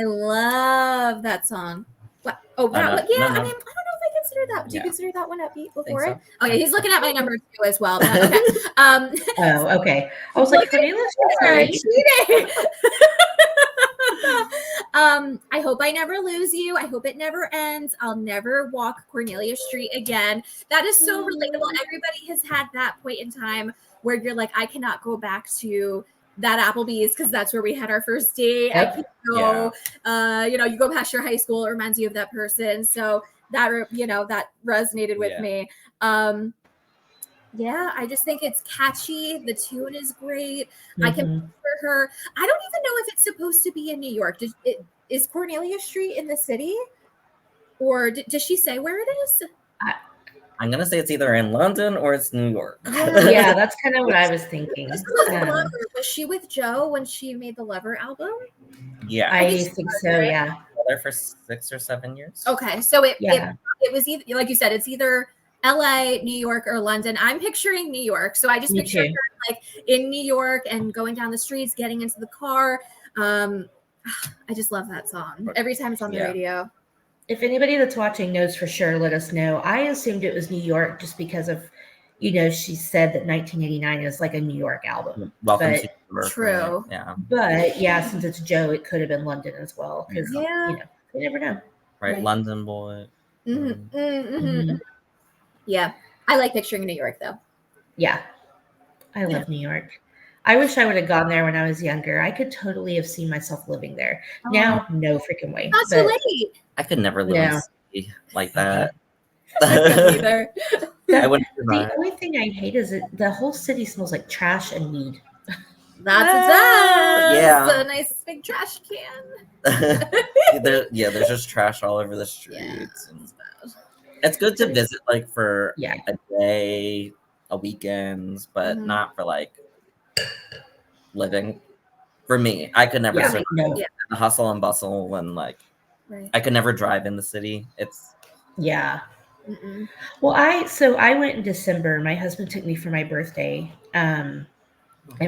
I love that song. What? Oh, that one. Yeah, I mean, I don't know if I consider that. Do you consider that one upbeat before it? Oh, yeah, he's looking at my number 2 as well. But, okay. Oh, okay. I was like, Cornelia Street. I hope I never lose you. I hope it never ends. I'll never walk Cornelia Street again. That is so relatable. Everybody has had that point in time where you're like, I cannot go back to that Applebee's because that's where we had our first date. I can't go. You know, you go past your high school, it reminds you of that person. So that, you know, that resonated with me. Yeah, I just think it's catchy. The tune is great. I can picture her. I don't even know if it's supposed to be in New York. Is Cornelia Street in the city? Or does she say where it is? I'm going to say it's either in London or it's New York. Yeah, that's kind of what I was thinking. Was she with Joe when she made the Lover album? Yeah. I think so, yeah. There for 6 or 7 years. Okay, so it was either, like you said, it's either LA, New York, or London. I'm picturing New York. So I just picture her like in New York and going down the streets, getting into the car. I just love that song. Every time it's on the radio. If anybody that's watching knows for sure, let us know. I assumed it was New York just because of, you know, she said that 1989 is like a New York album. Welcome to New York. True. Right? Yeah. But yeah, since it's Joe, it could have been London as well. Because, you know, you never know. Right. London boy. Yeah. I like picturing New York, though. Yeah. I love New York. I wish I would have gone there when I was younger. I could totally have seen myself living there. Now, no freaking way. Not so late. I could never live in a city like that. Either. The only thing I hate is that the whole city smells like trash and weed. That's a yeah. A nice big trash can. There's just trash all over the streets. Yeah, it's good to visit like for a day, a weekend, but not for like living. For me, I could never survive the hustle and bustle and like I could never drive in the city. It's Well, I went in December. My husband took me for my birthday, and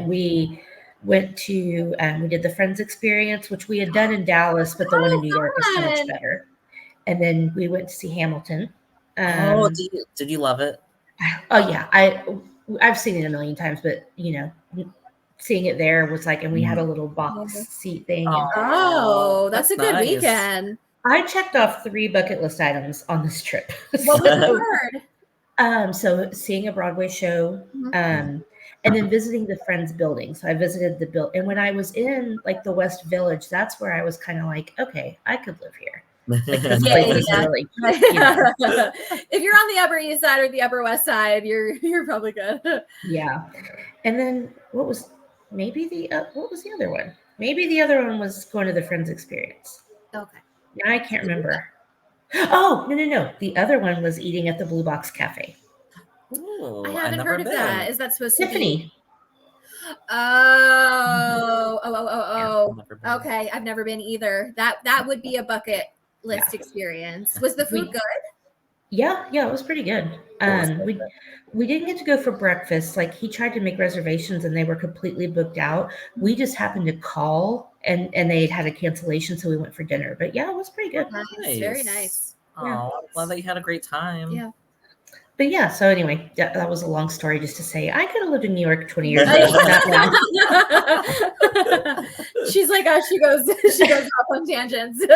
we went to we did the Friends experience, which we had done in Dallas, but the one in New York is so much better. And then we went to see Hamilton. Did you love it? Oh yeah, I've seen it a million times, but you know, seeing it there was like, and we had a little box seat thing. And Oh, that's a good nice. weekend. I checked off 3 bucket list items on this trip. What was hard? So seeing a Broadway show, and then visiting the Friends building. So I visited the building, and when I was in like the West Village, that's where I was kind of like, okay, I could live here. Like, this place is really cute, you know? If you're on the Upper East Side or the Upper West Side, you're probably good. Yeah. And then what was the other one? Maybe the other one was going to the Friends experience. Okay. Now I can't remember. Oh, no. The other one was eating at the Blue Box Cafe. Ooh, I haven't heard of that. Is that supposed to be? Oh. Okay, I've never been either. That would be a bucket list experience. Was the food good? Yeah, it was pretty good. We didn't get to go for breakfast. Like, he tried to make reservations and they were completely booked out. We just happened to call and they had a cancellation, so we went for dinner. But yeah, it was pretty good. Nice. Very nice. Oh, yeah. Glad that you had a great time. Yeah. But yeah, so anyway, that was a long story just to say I could have lived in New York 20 years ago. Not now. She's like, she goes off on tangents. You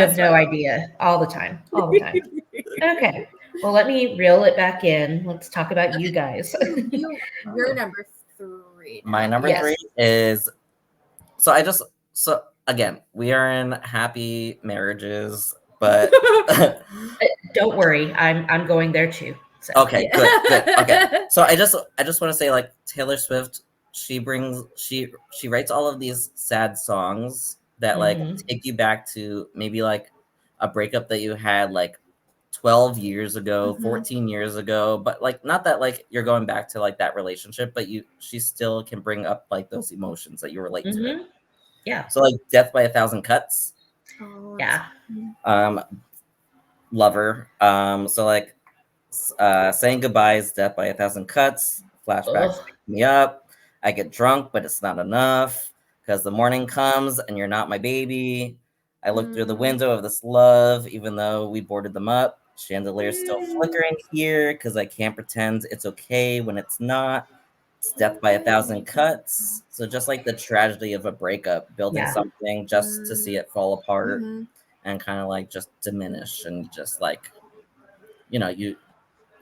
have no idea. All the time. Okay. Well, let me reel it back in. Let's talk about you guys. You're number 3. My number 3 is so again, we are in happy marriages, but don't worry, I'm going there too. So. Okay, good. Okay, so I just want to say, like, Taylor Swift, she writes all of these sad songs that like take you back to maybe like a breakup that you had like 12 years ago, 14 years ago, but like not that like you're going back to like that relationship, but she still can bring up like those emotions that you relate to it. Yeah. So like Death by a Thousand Cuts. Oh, yeah. Lover. So like Saying Goodbyes, Death by a Thousand Cuts, Flashbacks pick me up. I get drunk, but it's not enough because the morning comes and you're not my baby. I look through the window of this love, even though we boarded them up. Chandelier's still flickering here because I can't pretend it's okay when it's not. It's Death by a Thousand Cuts. So just like the tragedy of a breakup, building something just to see it fall apart and kind of like just diminish and just like, you know, you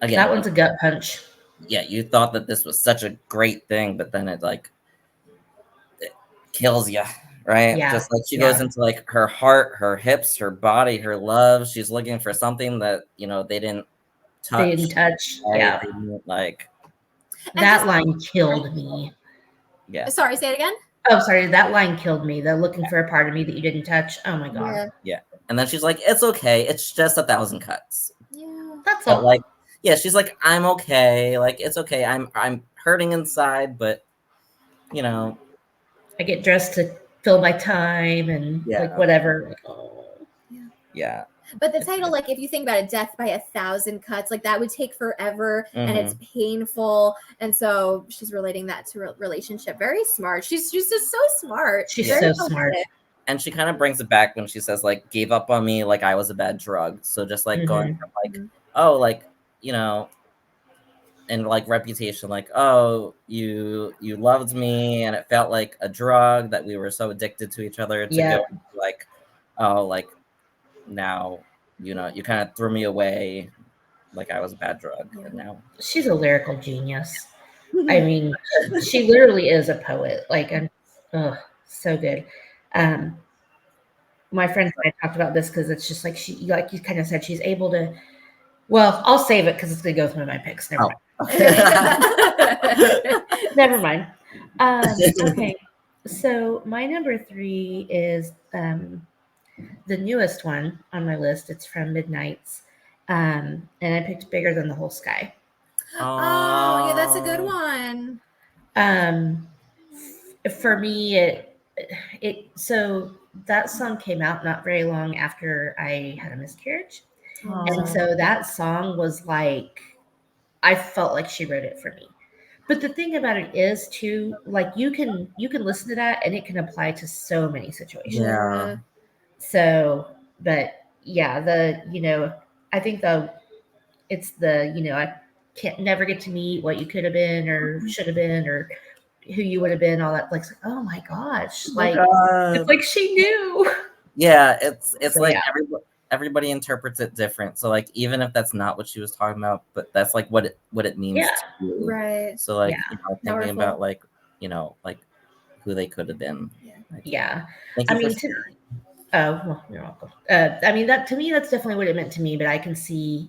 again. That one's a gut punch. Yeah, you thought that this was such a great thing, but then it kills you, right? Yeah. Just like she goes into like her heart, her hips, her body, her love. She's looking for something that, you know, they didn't touch. They didn't touch. Right? Yeah. They didn't, like, that line killed me. Yeah. Sorry, say it again. Oh, sorry. That line killed me. The looking for a part of me that you didn't touch. Oh my God. Yeah. And then she's like, it's okay. It's just 1,000 cuts. Yeah. That's all. Like, yeah, she's like, I'm okay. Like, it's okay. I'm hurting inside, but you know, I get dressed to fill my time and like whatever. Like, oh. Yeah. But the title, like, if you think about it, Death by a Thousand Cuts, like that would take forever and it's painful. And so she's relating that to relationship. Very smart. She's just so smart. She's so smart. And she kind of brings it back when she says, like, gave up on me like I was a bad drug. So just like going from like, oh, like, you know, and like Reputation, like, oh, you loved me and it felt like a drug that we were so addicted to each other, to go like, oh, like now, you know, you kind of threw me away like I was a bad drug. And now she's a lyrical genius. I mean, she literally is a poet. Like, so good. My friends and I talked about this because it's just like she, like you kind of said, she's able to. Well, I'll save it because it's going to go through my picks. Never mind. Never mind. Okay. So my number 3 is the newest one on my list. It's from Midnight's. And I picked Bigger Than the Whole Sky. Oh, yeah, that's a good one. For me, so that song came out not very long after I had a miscarriage. And so that song was like, I felt like she wrote it for me. But the thing about it is too, like you can listen to that and it can apply to so many situations. Yeah. So, but yeah, I think it's I can't never get to meet what you could have been or should have been, or who you would have been, all that, like, oh my gosh, like God. it's like she knew. Yeah, it's So, like yeah. everybody interprets it different. So like even if that's not what she was talking about, but that's like what it means Yeah. to you. Right. So like Yeah. thinking Powerful. about like like who they could have been. Yeah. Thank I you for mean, oh, well, you're welcome. I mean, that to me, that's definitely what it meant to me. But I can see,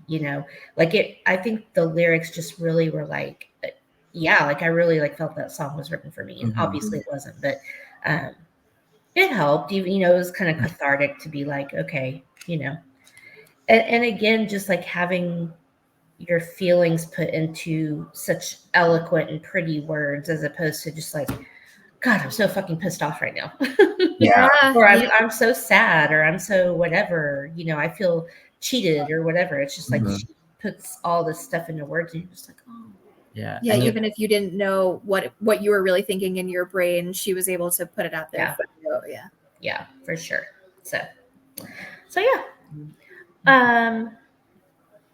like it. I think the lyrics just really were like, yeah, like I really like felt that song was written for me, and obviously it wasn't, but it helped. Even it was kind of cathartic to be like, okay, and again, just like having your feelings put into such eloquent and pretty words, as opposed to just like, God, I'm so fucking pissed off right now. Yeah. Or I'm so sad, or I'm so whatever, I feel cheated or whatever. It's just like she puts all this stuff into words and you're just like, oh. Yeah. Yeah, even if you didn't know what you were really thinking in your brain, she was able to put it out there for you. Yeah. Yeah, for sure. So yeah.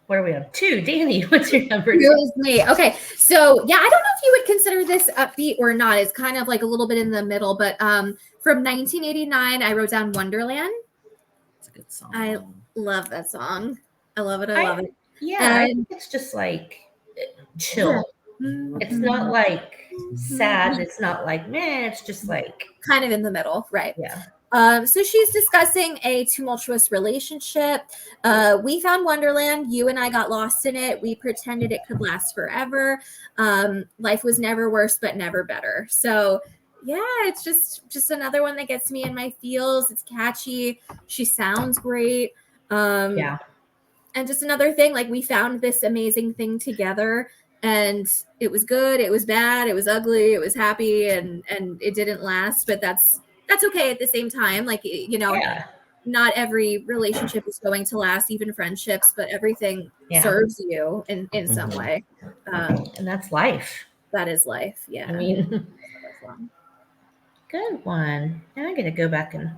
What are we on? 2. Dani, what's your number 2? It was me. Okay. So yeah, I don't know if you would consider this upbeat or not. It's kind of like a little bit in the middle, but from 1989, I wrote down Wonderland. It's a good song. I love that song. I love it. I love it. Yeah, I think it's just like chill. It's not like sad. It's not like meh. It's just like kind of in the middle, right? Yeah. So she's discussing a tumultuous relationship. We found Wonderland. You and I got lost in it. We pretended it could last forever. Life was never worse, but never better. So yeah, it's just another one that gets me in my feels. It's catchy. She sounds great. Yeah. And just another thing, like we found this amazing thing together, and it was good, it was bad, it was ugly, it was happy, and it didn't last, but that's okay at the same time. Like, not every relationship is going to last, even friendships, but everything serves you in some way. And that's life. That is life. Yeah. I mean, good one. Now I'm going to go back and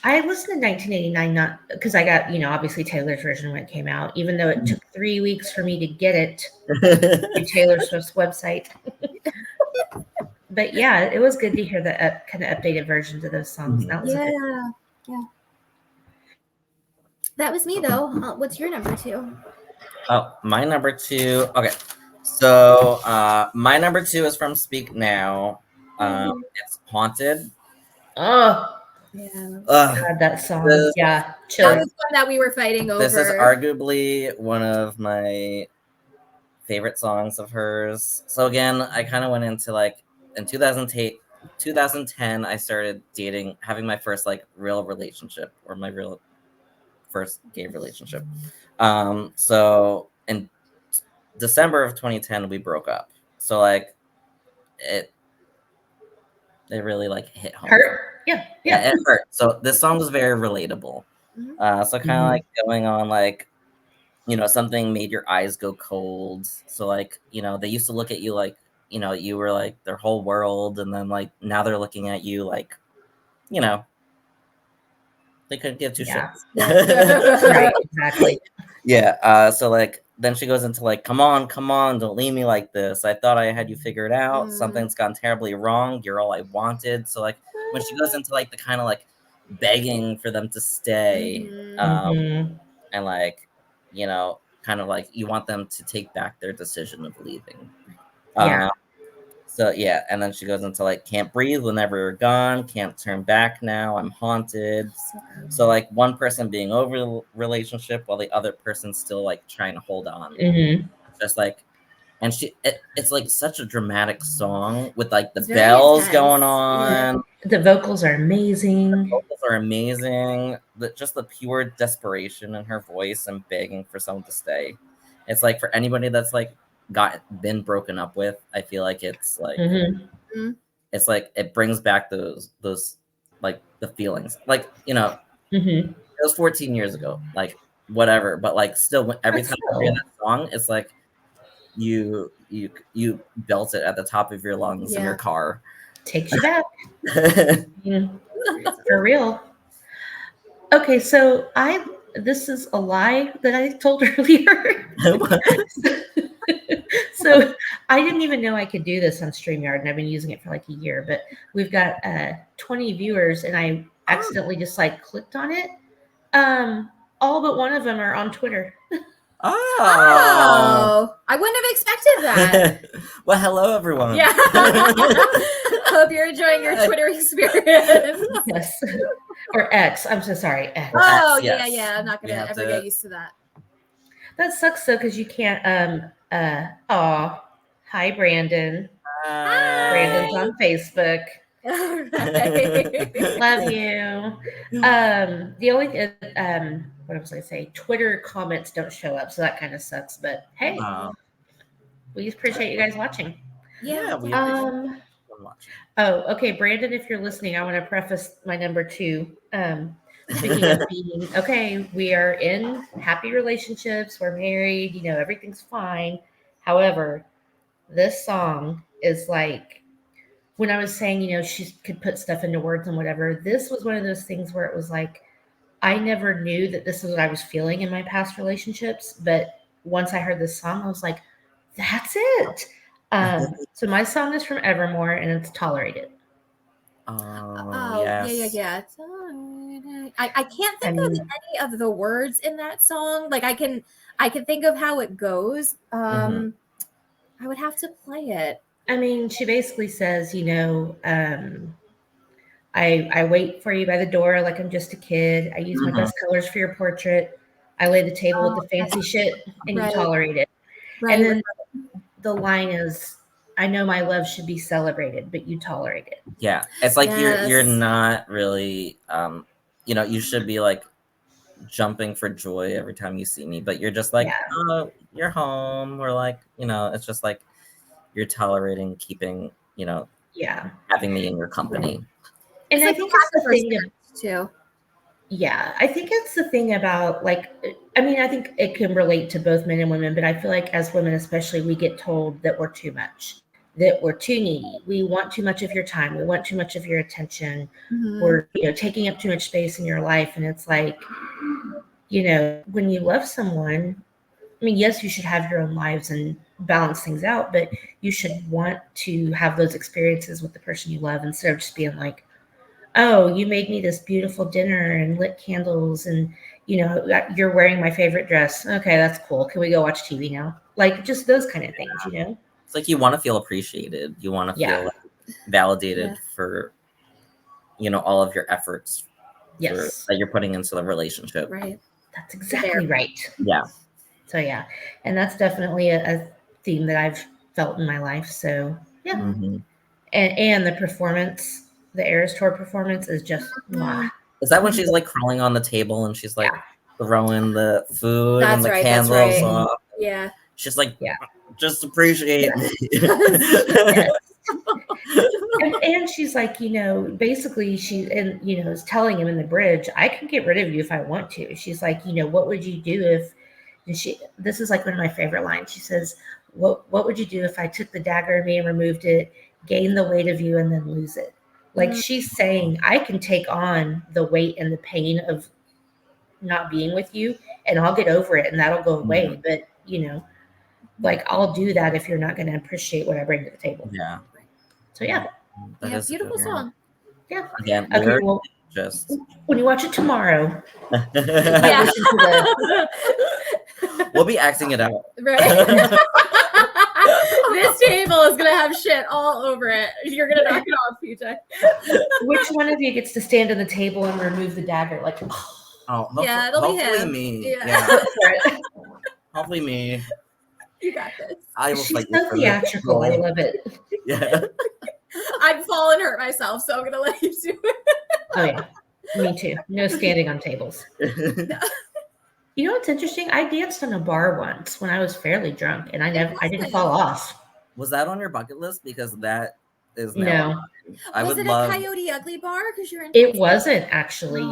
I listened to 1989, not because I got, obviously Taylor's version when it came out, even though it took 3 weeks for me to get it to Taylor Swift's website. But yeah, it was good to hear the kind of updated versions of those songs. That was yeah. That was me though. What's your number 2? Oh, my number 2. Okay, so my number 2 is from Speak Now. It's Haunted. Oh. Yeah. God, that song. Chill. That was one that we were fighting over. This is arguably one of my favorite songs of hers. So again, I kind of went into like in 2010, I started having my first like real relationship, or my real first gay relationship. So in December of 2010, we broke up. So like it really like hit home. Hurt? Yeah, it hurt. So this song was very relatable. So kind of like going on like, something made your eyes go cold. So like, they used to look at you like, you were like their whole world, and then like now they're looking at you like, they couldn't give two shits. Right, exactly. Yeah. So like then she goes into like, come on, don't leave me like this. I thought I had you figured out. Something's gone terribly wrong. You're all I wanted. So like when she goes into like the kind of like begging for them to stay, and like, kind of like you want them to take back their decision of leaving. So yeah, and then she goes into like, can't breathe whenever you're gone, can't turn back now, I'm haunted. So like one person being over the relationship while the other person's still like trying to hold on. Just like, and it's like such a dramatic song with like the bells going on. Yeah. The vocals are amazing. Just the pure desperation in her voice and begging for someone to stay. It's like for anybody that's like been broken up with, I feel like it's like it's like it brings back those like the feelings, like it was 14 years ago, like whatever, but like still every time I hear that song, it's like you belt it at the top of your lungs in your car. Takes you back. For real. Okay, so this is a lie that I told earlier. So I didn't even know I could do this on StreamYard, and I've been using it for like a year. But we've got 20 viewers, and I accidentally just like clicked on it. All but one of them are on Twitter. Oh, I wouldn't have expected that. Well, hello everyone. Yeah. Hope you're enjoying your Twitter experience. Yes. Or X. I'm so sorry. X. Oh, Yes. yeah. I'm not gonna ever get used to that. That sucks though, because you can't hi Brandon. Hi. Brandon's on Facebook. Right. Love you. The only what was I say? Twitter comments don't show up, so that kind of sucks. But hey, we appreciate you guys watching. Yeah, we appreciate watching. Oh, okay, Brandon, if you're listening, I want to preface my number 2. Speaking of being okay, we are in happy relationships. We're married. You know, everything's fine. However, this song is like, when I was saying, you know, she could put stuff into words and whatever, this was one of those things where it was like, I never knew that this is what I was feeling in my past relationships. But once I heard this song, I was like, that's it. So my song is from Evermore, and it's Tolerated. Oh, yes. yeah. I can't think of any of the words in that song. Like I can think of how it goes. I would have to play it. I mean, she basically says, you know, I wait for you by the door like I'm just a kid. I use my best colors for your portrait. I lay the table with the fancy shit, and you tolerate it. Right. And then the line is, I know my love should be celebrated, but you tolerate it. Yeah, it's like you're not really, you know, you should be like jumping for joy every time you see me, but you're just like, oh, you're home. We're like, you know, it's just like you're tolerating keeping, you know, having me in your company. And I think it's the thing too. Yeah, I think it's the thing about like, I mean, I think it can relate to both men and women, but I feel like as women, especially, we get told that we're too much, that we're too needy. We want too much of your time. We want too much of your attention. We're, you know, taking up too much space in your life. And it's like, you know, when you love someone, I mean, yes, you should have your own lives and balance things out, but you should want to have those experiences with the person you love instead of just being like, oh, you made me this beautiful dinner and lit candles and, you know, you're wearing my favorite dress. Okay, that's cool. Can we go watch TV now? Like just those kind of things, you know? It's like you want to feel appreciated. You want to feel like validated for, you know, all of your efforts that you're putting into the relationship. Right. That's exactly right. Yeah. So, yeah. And that's definitely a theme that I've felt in my life. So, yeah. And the performance, the Eras Tour performance is just wow. Is that when she's like crawling on the table and she's like throwing the food and the candles off? Yeah. She's like, just appreciate me. And she's like, you know, basically you know, is telling him in the bridge, I can get rid of you if I want to. She's like, you know, what would you do if, this is like one of my favorite lines. She says, what would you do if I took the dagger in me and removed it, gain the weight of you, and then lose it? Like she's saying, I can take on the weight and the pain of not being with you and I'll get over it and that'll go away. But, you know, like I'll do that if you're not going to appreciate what I bring to the table. Yeah. So, yeah. Yeah, beautiful song. Yeah. Again, okay, well, just when you watch it tomorrow, we'll be acting it out. Right. This table is gonna have shit all over it. You're gonna knock it off, PJ. Which one of you gets to stand on the table and remove the dagger? Like, it'll be him. Me. Hopefully me. You got this. I will She's so theatrical. I love it. Yeah. I'd fall and hurt myself, so I'm gonna let you do it. Oh yeah, me too. No standing on tables. You know what's interesting? I danced on a bar once when I was fairly drunk, and I didn't fall off. Was that on your bucket list? Because that is no. Was it a Coyote Ugly bar? Because you're in. It wasn't actually.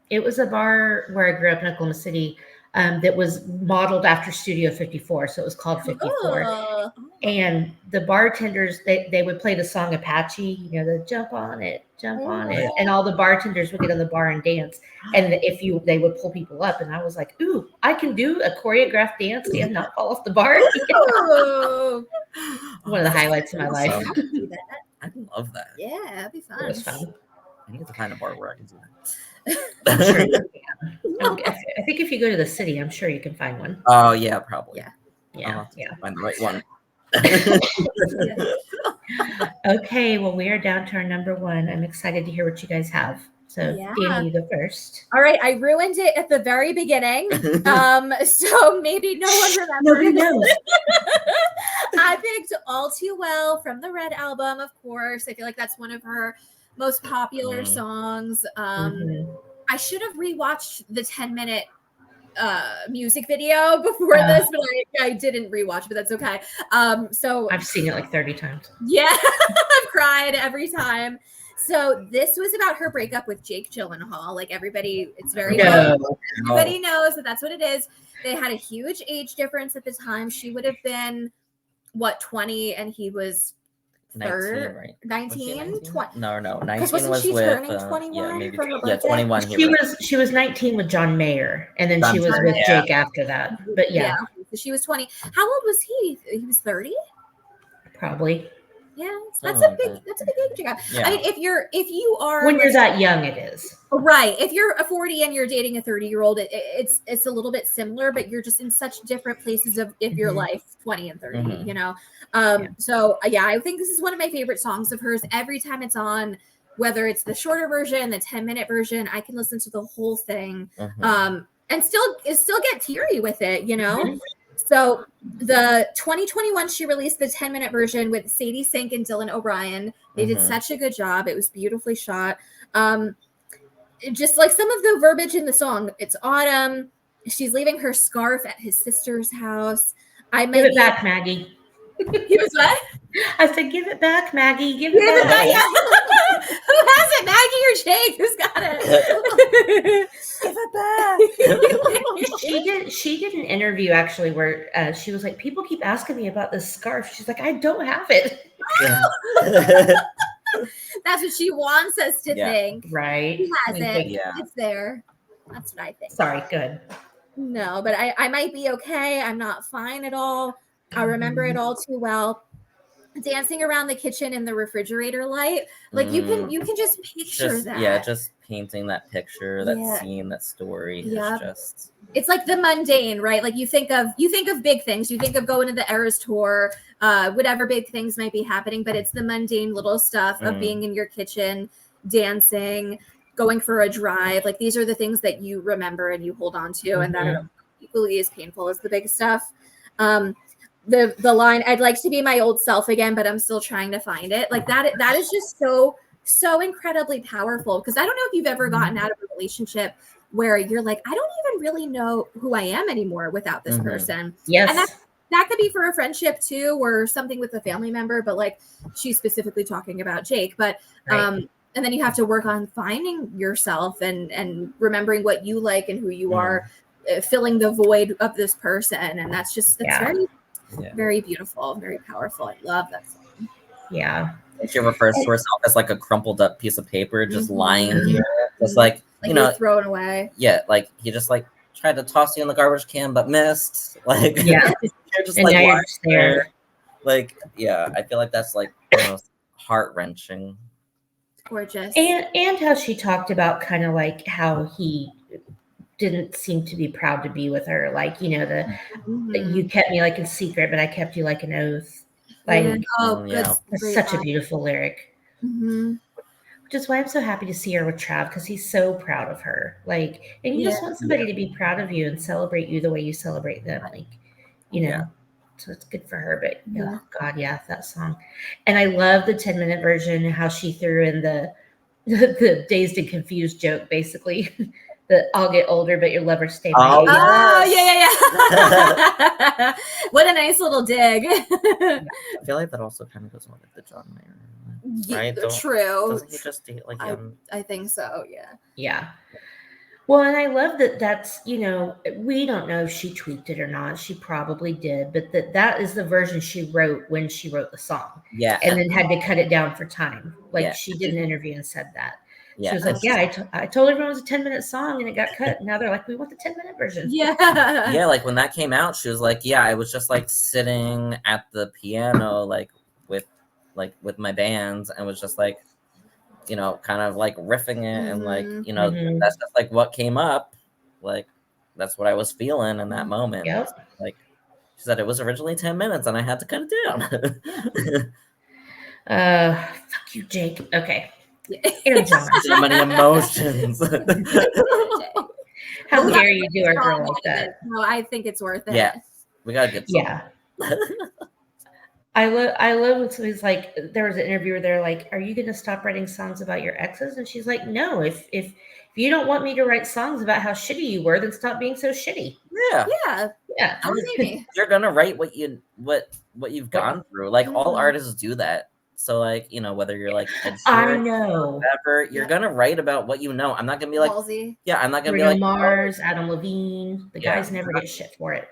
It was a bar where I grew up in Oklahoma City. That was modeled after Studio 54, so it was called 54. And the bartenders, they would play the song Apache, you know, the jump on it, and all the bartenders would get on the bar and dance. And they would pull people up, and I was like, ooh, I can do a choreographed dance and not fall off the bar. One of the highlights of my life. I love that. Yeah, that'd be fun. It was fun. I need to find a bar where I can do that. I'm sure you can. I think if you go to the city, I'm sure you can find one. Oh yeah, probably. Yeah. Find the right one. Okay, well, we are down to our number one. I'm excited to hear what you guys have. So, Dani, you go first. All right, I ruined it at the very beginning, so maybe no one remembers. Nobody knows. I picked All Too Well from the Red album, of course. I feel like that's one of her most popular songs. I should have rewatched the 10-minute music video before this, but I didn't rewatch, but that's okay. So I've seen it like 30 times. Yeah, I've cried every time. So this was about her breakup with Jake Gyllenhaal. Like everybody, it's very everybody knows that that's what it is. They had a huge age difference at the time. She would have been 20 and he was 19, right? 19? 20. No, 19 was she with turning 21 for her birthday? 21. She was 19 with John Mayer, and then she was with Jake after that. But she was 20. How old was he? He was 30. Probably. Yeah, that's a big age gap. I mean, if you are when you're that young, it is right. If you're a 40 and you're dating a 30-year-old, it's a little bit similar, but you're just in such different places of your life, 20 and 30. You know, so I think this is one of my favorite songs of hers. Every time it's on, whether it's the shorter version, the 10-minute version, I can listen to the whole thing, and still get teary with it. You know. So the 2021, she released the 10-minute version with Sadie Sink and Dylan O'Brien. They did such a good job. It was beautifully shot. Just like some of the verbiage in the song, it's autumn. She's leaving her scarf at his sister's house. Give it back, Maggie. He was what? I said, give it back, Maggie. Give it back. Who has it, Maggie or Jake? Who's got it? Give it back. She did an interview actually where she was like, people keep asking me about this scarf. She's like, I don't have it. That's what she wants us to think. Right. She has it. Yeah. It's there. That's what I think. Sorry, good. No, but I might be okay. I'm not fine at all. I remember it all too well. Dancing around the kitchen in the refrigerator light, like you can just picture that. Yeah, just painting that picture, that scene, that story. It's like the mundane, right? Like you think of big things. You think of going to the Eras tour, whatever big things might be happening, but it's the mundane little stuff of being in your kitchen, dancing, going for a drive. Like these are the things that you remember and you hold on to, and that are equally as painful as the big stuff. The line, I'd like to be my old self again, but I'm still trying to find it. Like that is just so incredibly powerful. Because I don't know if you've ever gotten out of a relationship where you're like, I don't even really know who I am anymore without this person. Yes. And that could be for a friendship too, or something with a family member, but like she's specifically talking about Jake. But and then you have to work on finding yourself and remembering what you like and who you are, filling the void of this person. And that's very beautiful, very powerful. I love that song. Yeah. She refers to herself as like a crumpled up piece of paper just lying here. Just like you know, thrown away. Yeah, like he just like tried to toss you in the garbage can but missed. Like you're just and like now you're just there. Like I feel like that's like the most heart-wrenching. Gorgeous. And how she talked about kind of like how he didn't seem to be proud to be with her, like, you know, you kept me like in secret, but I kept you like an oath. Like, that's such a beautiful lyric. Which is why I'm so happy to see her with Trav, because he's so proud of her. Like, and you just want somebody to be proud of you and celebrate you the way you celebrate them. Like, you know, so it's good for her. But oh God, that song. And I love the 10-minute version, how she threw in the dazed and confused joke, basically. That I'll get older, but your lovers stay. Yeah. What a nice little dig. I feel like that also kind of goes on with the John Mayer, right? True. Doesn't he just date like him? I think so. Yeah. Well, and I love that that's, we don't know if she tweaked it or not. She probably did, but that is the version she wrote when she wrote the song. Yeah. And then had to cut it down for time. Like Yeah. she did an interview and said that. Yeah. She was like, I told everyone it was a 10-minute song and it got cut. Now they're like, we want the 10-minute version. Yeah. Yeah, like when that came out, she was like, yeah, I was just like sitting at the piano, like with my bands, and was just like, kind of like riffing it, and like, that's just like what came up. Like, that's what I was feeling in that moment. Yep. Like, she said it was originally 10 minutes and I had to cut it down. Fuck you, Jake. Okay. Air John. So many emotions. How dare you do our girl like that? No, I think it's worth it. Yeah. We gotta get some. Yeah. I love when somebody's like, there was an interview where they're like, are you going to stop writing songs about your exes? And she's like, no, if you don't want me to write songs about how shitty you were, then stop being so shitty. Yeah. You're going to write what you've gone through. Like all artists do that. So like, whether you're like, I know, whatever, you're going to write about what you know. I'm not going to be like, I'm not going to be like Mars, Adam Levine. The guys never get shit for it.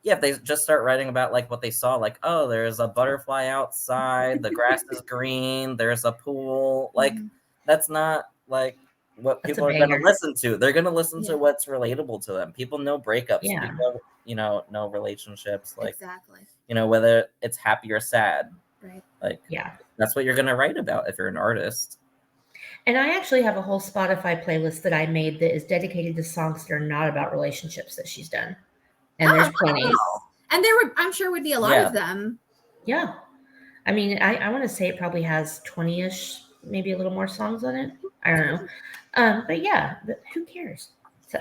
Yeah, if they just start writing about like what they saw, like, oh, there's a butterfly outside, the grass is green, there's a pool. Like, that's not like what people are going to listen to. They're going to listen to what's relatable to them. People know breakups. Yeah. People, know relationships. Like, whether it's happy or sad. Right. Like, that's what you're going to write about if you're an artist. And I actually have a whole Spotify playlist that I made that is dedicated to songs that are not about relationships that she's done. And there's plenty. Nice. And I'm sure would be a lot of them. Yeah. I mean, I want to say it probably has 20-ish, maybe a little more songs on it. I don't know. But who cares? So,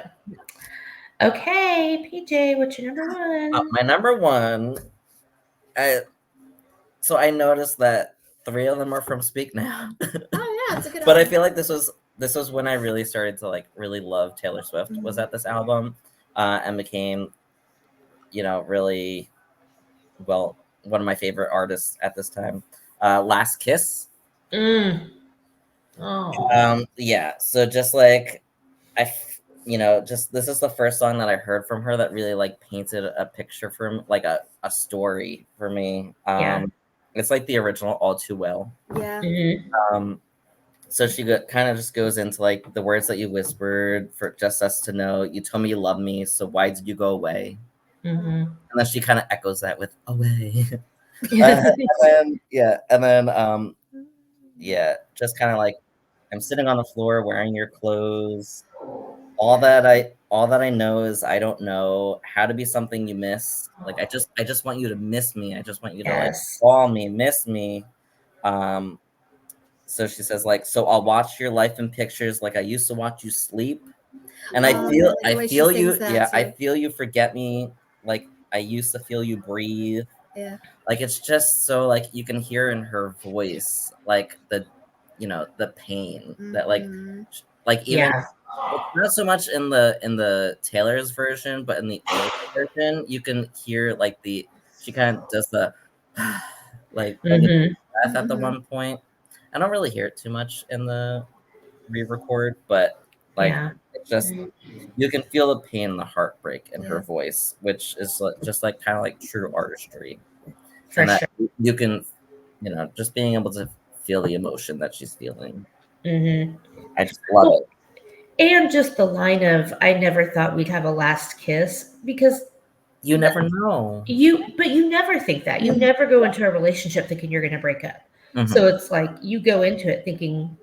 okay, PJ, what's your number one? My number one, so I noticed that 3 of them are from Speak Now. Oh, yeah, it's a good But album. I feel like this was when I really started to like really love Taylor Swift, was at this album, and became really, well, one of my favorite artists at this time. Last Kiss. Oh. Yeah. So just like, just this is the first song that I heard from her that really like painted a picture for me, like a story for me. It's like the original All Too Well. Yeah. Mm-hmm. So she kind of just goes into like the words that you whispered for just us to know. You told me you love me, so why did you go away? Mm-hmm. And then she kind of echoes that with away. and then just kind of like, I'm sitting on the floor wearing your clothes. All that I know is I don't know how to be something you miss. Like I just want you to miss me. I just want you to like call me, miss me. So she says like, so I'll watch your life in pictures like I used to watch you sleep. And I feel you. Yeah, too. I feel you forget me. Like I used to feel you breathe. Yeah. Like it's just so like you can hear in her voice like the pain that like even not so much in the Taylor's version, but in the old version you can hear like she kind of does the like breath at the one point. I don't really hear it too much in the re-record, but like it's just you can feel the pain and the heartbreak in her voice, which is just like kind of like true artistry. For and sure. You can, just being able to feel the emotion that she's feeling. Mm-hmm. I just love it. And just the line of, I never thought we'd have a last kiss, because you never know. But you never think that. You never go into a relationship thinking you're going to break up. Mm-hmm. So it's like you go into it thinking,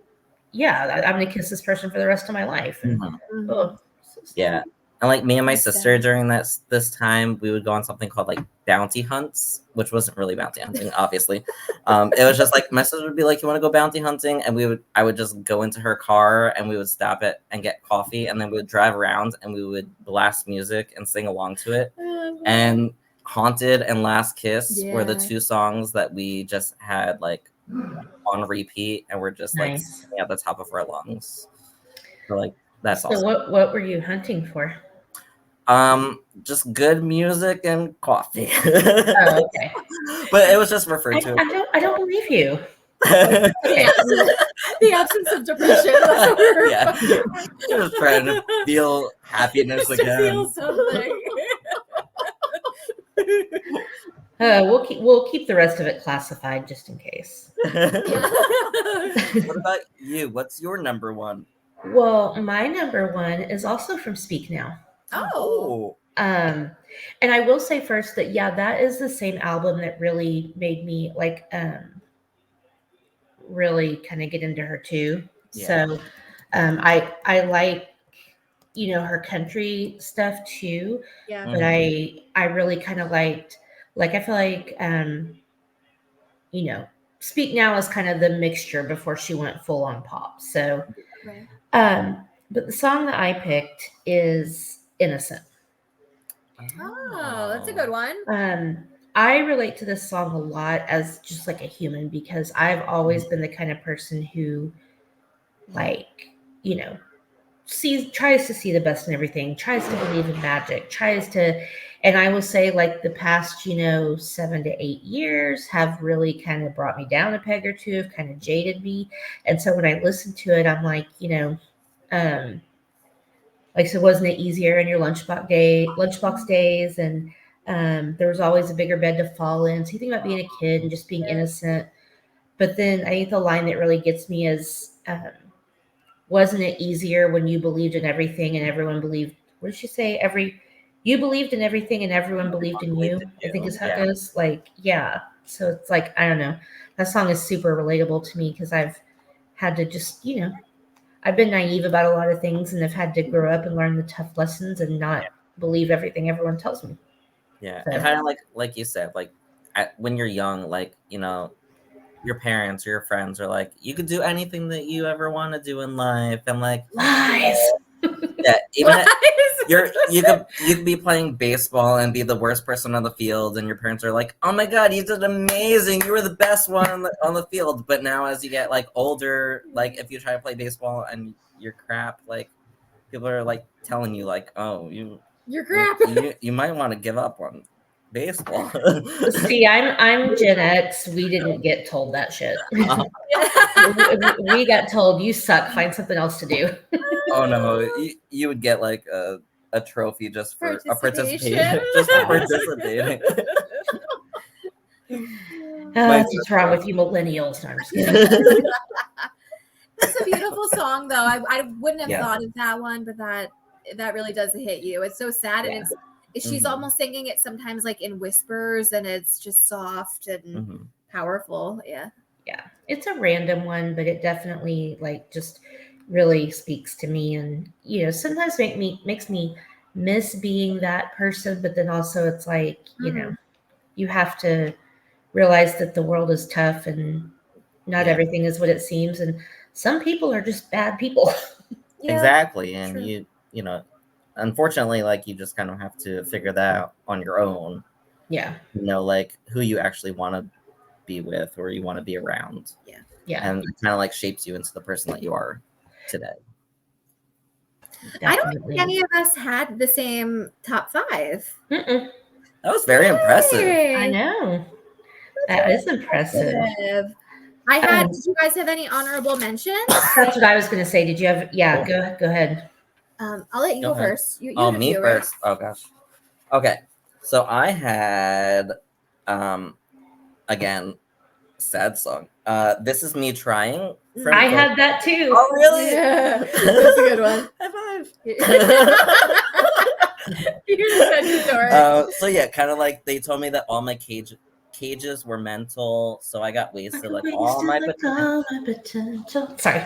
yeah, I'm going to kiss this person for the rest of my life. And, yeah. And like me and my sister during this time, we would go on something called like bounty hunts, which wasn't really bounty hunting, obviously. It was just like my sister would be like, "You want to go bounty hunting?" And I would just go into her car and we would stop it and get coffee, and then we would drive around and we would blast music and sing along to it. And Haunted and Last Kiss were the 2 songs that we just had like on repeat, and we're just like singing at the top of our lungs. So like that's awesome. So what were you hunting for? Just good music and coffee. Oh, okay. But it was just referred to. I don't believe you. Okay. The absence of depression. Yeah, she was trying to feel happiness Just again. to feel something. We'll keep the rest of it classified just in case. What about you? What's your number one? Well, my number one is also from Speak Now. Oh. And I will say first that that is the same album that really made me like really kind of get into her too. Yeah. So I like her country stuff too. Yeah. But I really kind of liked I feel like Speak Now is kind of the mixture before she went full on pop. So Right. but the song that I picked is Innocent. Oh, that's a good one. I relate to this song a lot as just like a human because I've always been the kind of person who tries to see the best in everything, tries to believe in magic, and I will say the past, 7 to 8 years have really kind of brought me down a peg or two, have kind of jaded me. And so when I listen to it, I'm like, so wasn't it easier in your lunchbox days? And there was always a bigger bed to fall in. So you think about being a kid and just being innocent. But then I think the line that really gets me is, wasn't it easier when you believed in everything and everyone believed? What did she say? You believed in everything and everyone believed in you. I think is how it goes. So it's I don't know. That song is super relatable to me because I've had to just I've been naive about a lot of things and have had to grow up and learn the tough lessons and not believe everything everyone tells me. Yeah, and kind of like you said, when you're young, your parents or your friends are like, you could do anything that you ever want to do in life, and lies. Yeah, even you could be playing baseball and be the worst person on the field, and your parents are like, "Oh my god, you did amazing! You were the best one on the field." But now, as you get older, if you try to play baseball and you're crap, people are telling you "Oh, you're crap. You might want to give up on baseball." See, I'm Gen X. We didn't get told that shit. We got told you suck. Find something else to do. Oh no, you would get a trophy just for participation. Just for participating. That's what's wrong with you millennials. No, I'm just kidding. That's a beautiful song, though. I wouldn't have thought of that one, but that really does hit you. It's so sad, and she's almost singing it sometimes in whispers, and it's just soft and powerful. Yeah. It's a random one, but it definitely just really speaks to me, and sometimes makes me miss being that person, but then also it's you have to realize that the world is tough and not everything is what it seems, and some people are just bad people. Exactly, and you unfortunately you just kind of have to figure that out on your own. Who you actually want to be with or you want to be around. And it kind of shapes you into the person that you are today. Definitely. I don't think any of us had the same top 5. Mm-mm. That was very impressive. I know. That is impressive. I had. Did you guys have any honorable mentions? That's what I was going to say. Did you have? Yeah, go ahead. I'll let you go first. You me first. Right? Oh gosh. Okay, so I had, again, sad song. This Is Me Trying. I had that too. Oh really? Yeah, that's a good one. High five. So yeah, kind of they told me that all my cages were mental, so I got wasted all my potential. Sorry.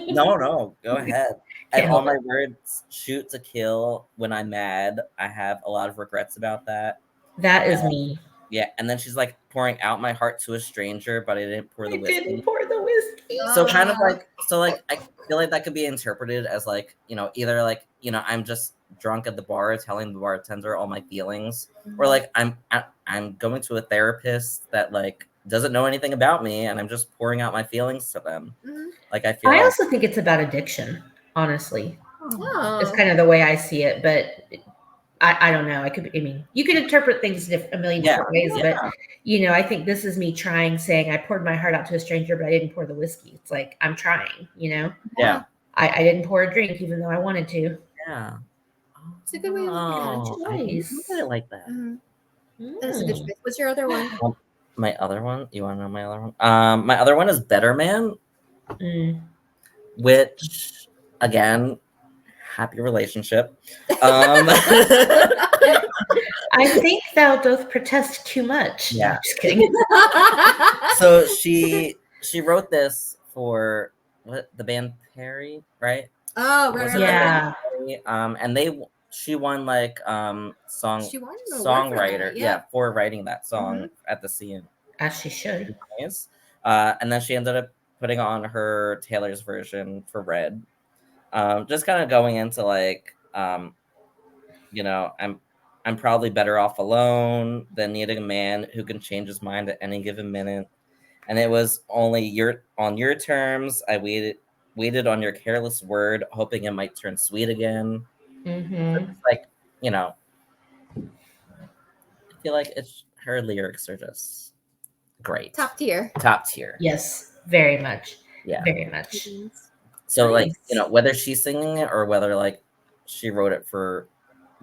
No, go ahead. And all my words shoot to kill. When I'm mad, I have a lot of regrets about that. That is me. Yeah, and then she's pouring out my heart to a stranger, but I didn't pour the whiskey. I didn't pour the whiskey. So kind of I feel that could be interpreted as either I'm just drunk at the bar telling the bartender all my feelings, or I'm going to a therapist that doesn't know anything about me and I'm just pouring out my feelings to them. I also think it's about addiction, honestly. Oh. It's kind of the way I see it, but I don't know. You could interpret things a million different ways, but I think this is me saying I poured my heart out to a stranger, but I didn't pour the whiskey. It's like, I'm trying, Yeah. I didn't pour a drink even though I wanted to. Yeah. It's a good way to look at it. I like that. That's a good choice. What's your other one? My other one? You want to know my other one? My other one is Better Man, which, again, happy relationship. I think thou doth protest too much. Yeah. No, just kidding. So she wrote this for the band Perry, right? Oh, right. Yeah. And she won like songwriter for writing that song at the scene. As she should. And then she ended up putting on her Taylor's version for Red. Just kind of going into like I'm probably better off alone than needing a man who can change his mind at any given minute. And it was only on your terms. I waited on your careless word, hoping it might turn sweet again. Mm-hmm. Like, I feel like her lyrics are just great. Top tier. Yes, very much. Yeah. Very much. So nice. Like, whether she's singing it or whether like she wrote it for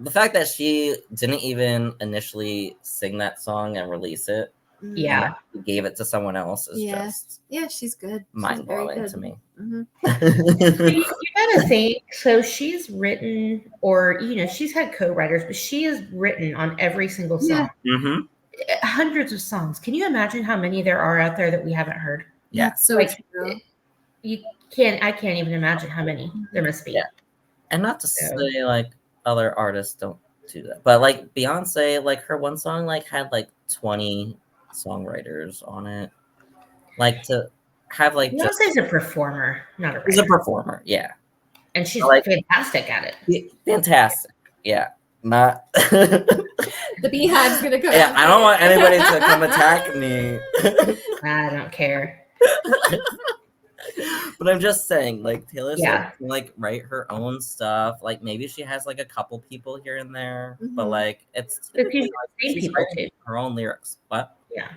the fact that she didn't even initially sing that song and release it. Yeah. Gave it to someone else is just she's good. Mind-blowing to me. You gotta think. So she's written, or she's had co-writers, but she has written on every single song. Mm-hmm. Hundreds of songs. Can you imagine how many there are out there that we haven't heard? Yeah, so true. I can't even imagine how many there must be. Yeah. And not to say like other artists don't do that, but like Beyonce, like her one song like had like 20 songwriters on it. Like to have like Beyonce's a performer, not a writer. She's a performer, yeah. And she's like, fantastic at it. Fantastic. Yeah. Not the beehive's gonna come. Yeah, I don't want anybody to come attack me. I don't care. But I'm just saying, like Taylor Swift can like write her own stuff. Like maybe she has like a couple people here and there, but like it's usually the same people too. Her own lyrics. What? Yeah.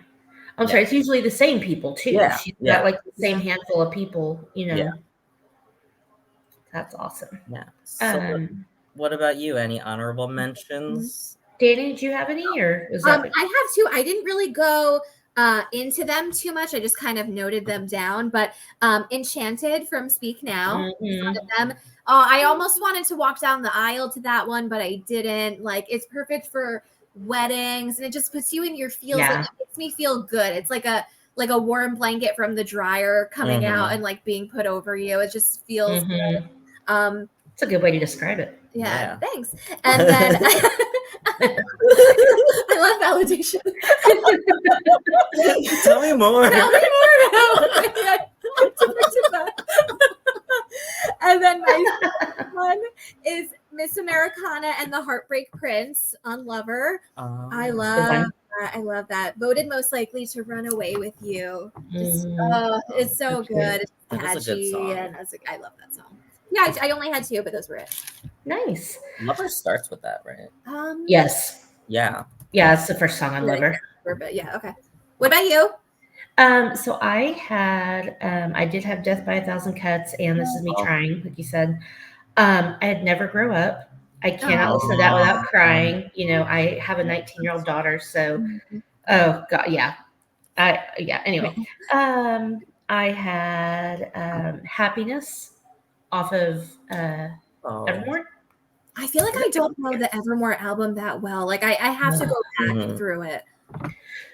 I'm sorry, it's usually the same people too. Yeah. She's got like the same handful of people, Yeah. That's awesome. Yeah. So what about you? Any honorable mentions? Dani, did you have any, or was that? I have two. I didn't really go into them too much. I just kind of noted them down. But Enchanted from Speak Now, one of them. I almost wanted to walk down the aisle to that one, but I didn't. Like, it's perfect for weddings, and it just puts you in your feels. Yeah. It makes me feel good. It's like a warm blanket from the dryer coming out and like being put over you. It just feels good. It's a good way to describe it. Yeah. Thanks. And then I love validation. Tell me more. And then my one is Miss Americana and the Heartbreak Prince on Lover. I love that. Voted most likely to run away with you. It's so good. It's catchy, and I love that song. Yeah, I only had two, but those were it. Nice. Lover starts with that, right? Yes. Yeah. Yeah, it's the first song on Lover. But yeah, okay. What about you? So I did have Death by a Thousand Cuts, and This Is Me Trying, like you said. I'd Never Grow Up. I cannot listen to that without crying. I have a 19-year-old daughter, so oh god, yeah. Anyway. I had Happiness off of Evermore. I feel like I don't know the Evermore album that well. Like I have to go back through it.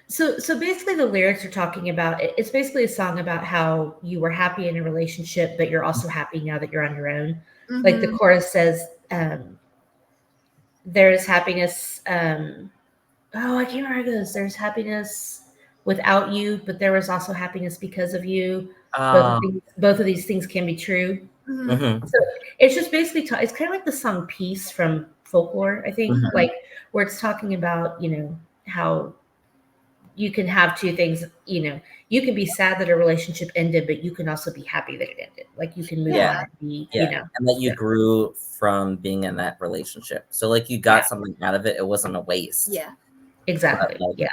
So basically the lyrics are talking about, it's basically a song about how you were happy in a relationship, but you're also happy now that you're on your own. Like the chorus says, there's happiness. I can't remember how it goes. There's happiness without you, but there was also happiness because of you. Both of these things can be true. So it's just basically, it's kind of like the song Peace from Folklore, I think, like where it's talking about, how you can have two things, you can be sad that a relationship ended, but you can also be happy that it ended. Like you can move on and be, and that you grew from being in that relationship. So like you got something out of it. It wasn't a waste. Yeah. Exactly. Like,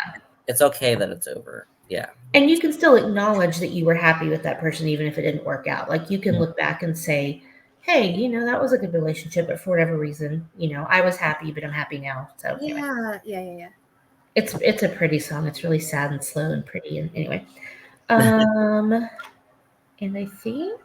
it's okay that it's over. Yeah. And you can still acknowledge that you were happy with that person, even if it didn't work out. Like you can look back and say, hey, that was a good relationship, but for whatever reason, I was happy, but I'm happy now. So yeah, anyway. yeah. It's a pretty song. It's really sad and slow and pretty. And anyway, and I think,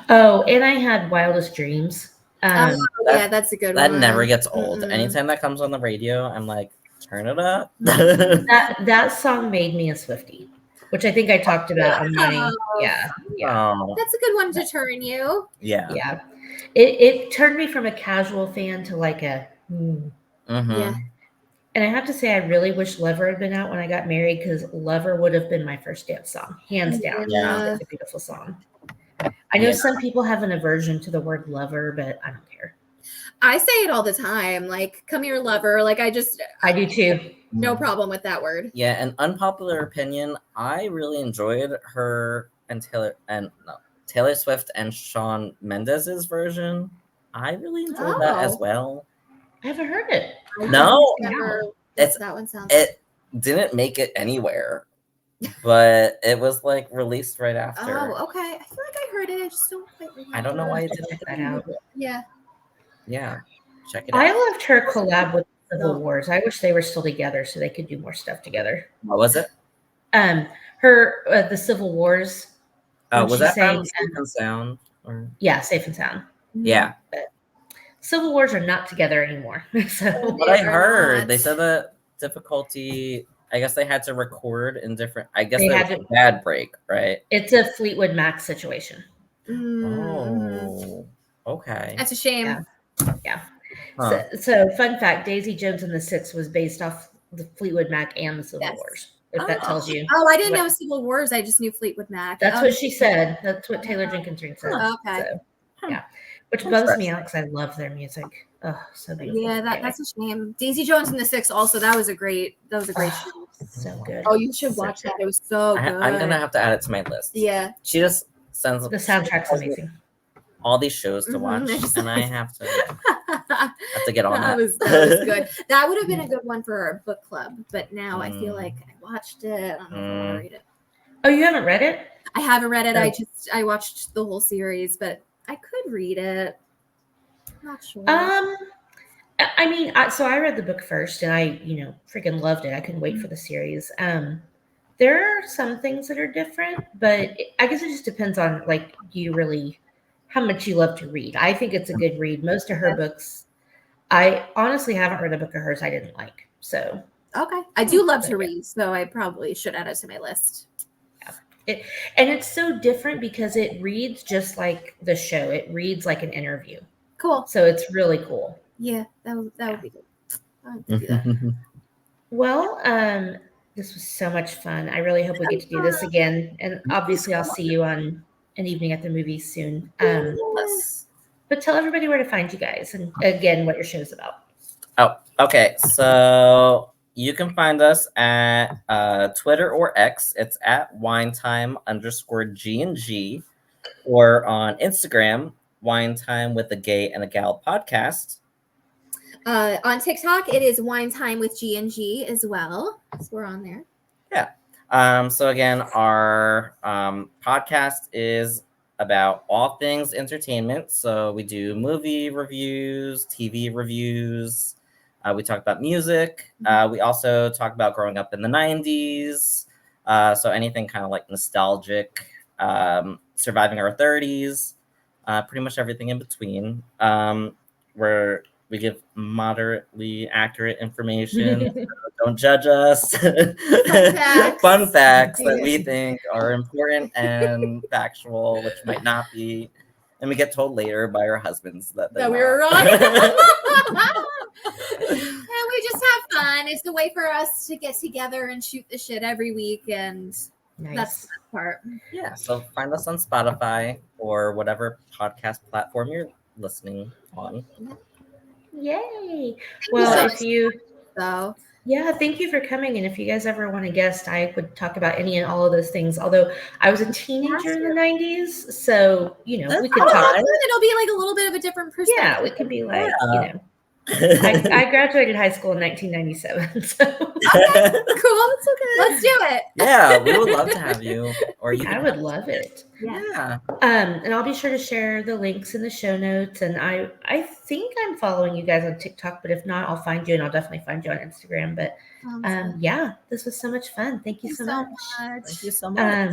and I had Wildest Dreams. Yeah, that's a good one. That never gets old. Anytime that comes on the radio, I'm like, turn it up. that song made me a Swiftie, which I think I talked about on my That's a good one to turn you. Yeah. It turned me from a casual fan to like a Yeah. And I have to say, I really wish Lover had been out when I got married, because Lover would have been my first dance song, hands down. Yeah. It's a beautiful song. I know some people have an aversion to the word lover, but I don't care. I say it all the time. Like, come here, lover. Like, I do too. No problem with that word. Yeah, an unpopular opinion. I really enjoyed her and Taylor Swift and Shawn Mendes's version. I really enjoyed that as well. I haven't heard it. No, that one sounds. It didn't make it anywhere, but it was like released right after. Oh, okay. I feel like I heard it. I just don't quite remember. I don't know why it didn't check that out. Yeah. Yeah, check it out. I loved her collab with Civil Wars. I wish they were still together so they could do more stuff together. What was it? The Civil Wars. Was that from Safe and Sound? Yeah, Safe and Sound. Yeah. But Civil Wars are not together anymore. So what I heard, they said that difficulty. I guess they had to record in different. I guess they had a bad break, right? It's a Fleetwood Mac situation. Oh, okay. That's a shame. Yeah. Huh. So fun fact: Daisy Jones and the Six was based off the Fleetwood Mac and the Civil Wars. If that tells you. Oh, I didn't know Civil Wars. I just knew Fleetwood Mac. That's what she said. That's what Taylor Jenkins Reid said. Oh, okay. So, yeah. Which bums me out because I love their music. Oh, so beautiful. Yeah, that's a shame. Daisy Jones and the Six also, that was a great show. So good. Oh, you should watch that. It was so good. I'm gonna have to add it to my list. Yeah. She just sends the soundtrack's amazing. All these shows to watch, and I have to get on that. That was good. That would have been a good one for our book club, but now I feel like I watched it. I don't know if I want to read it. Oh, you haven't read it? I haven't read it. I watched the whole series, but I could read it. I'm not sure. I mean, so I read the book first, and I, freaking loved it. I couldn't wait for the series. There are some things that are different, but I guess it just depends on how much you love to read. I think it's a good read. Most of her books, I honestly haven't read a book of hers I didn't like. So okay, I do love to read, so I probably should add it to my list. And it's so different because it reads just like the show. It reads like an interview. Cool. So it's really cool. Yeah, that would be good. I would do that. Well, this was so much fun. I really hope we get to do this again. And obviously I'll see you on an evening at the movies soon. But tell everybody where to find you guys and again what your show's about. Oh, okay. So you can find us at Twitter or X. It's at winetime_G&G, or on Instagram, Winetime with a Gay and a Gal podcast. On TikTok, it is Wine Time with G&G as well. So we're on there. Yeah. So again, our podcast is about all things entertainment. So we do movie reviews, TV reviews. We talk about music. We also talk about growing up in the 90s. So anything kind of like nostalgic, surviving our 30s, pretty much everything in between. Where we give moderately accurate information. So don't judge us. Fun facts that we think are important and factual, which might not be. And we get told later by our husbands that we were wrong. And we just have fun. It's a way for us to get together and shoot the shit every week, and that's the part. Yeah, so find us on Spotify or whatever podcast platform you're listening on. Yay! Well, if you Yeah, thank you for coming. And if you guys ever want a guest, I would talk about any and all of those things. Although I was a teenager in the 90s, so we could talk. It'll be like a little bit of a different perspective. Yeah, we could be like, I graduated high school in 1997. So okay, cool. That's okay. Let's do it. Yeah, we would love to have you. Or you. I would love it. Yeah. And I'll be sure to share the links in the show notes. And I think I'm following you guys on TikTok, but if not, I'll find you and I'll definitely find you on Instagram. But yeah, this was so much fun. Thank you so much. Thank you so much.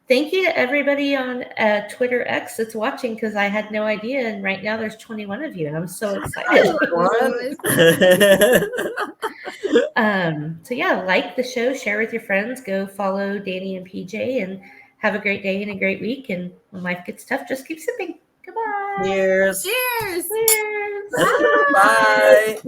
Thank you to everybody on Twitter X that's watching, because I had no idea. And right now there's 21 of you, and I'm so excited. So yeah, like the show, share with your friends, go follow Dani and PJ, and have a great day and a great week. And when life gets tough, just keep sipping. Goodbye. Cheers. Cheers. Cheers. Bye.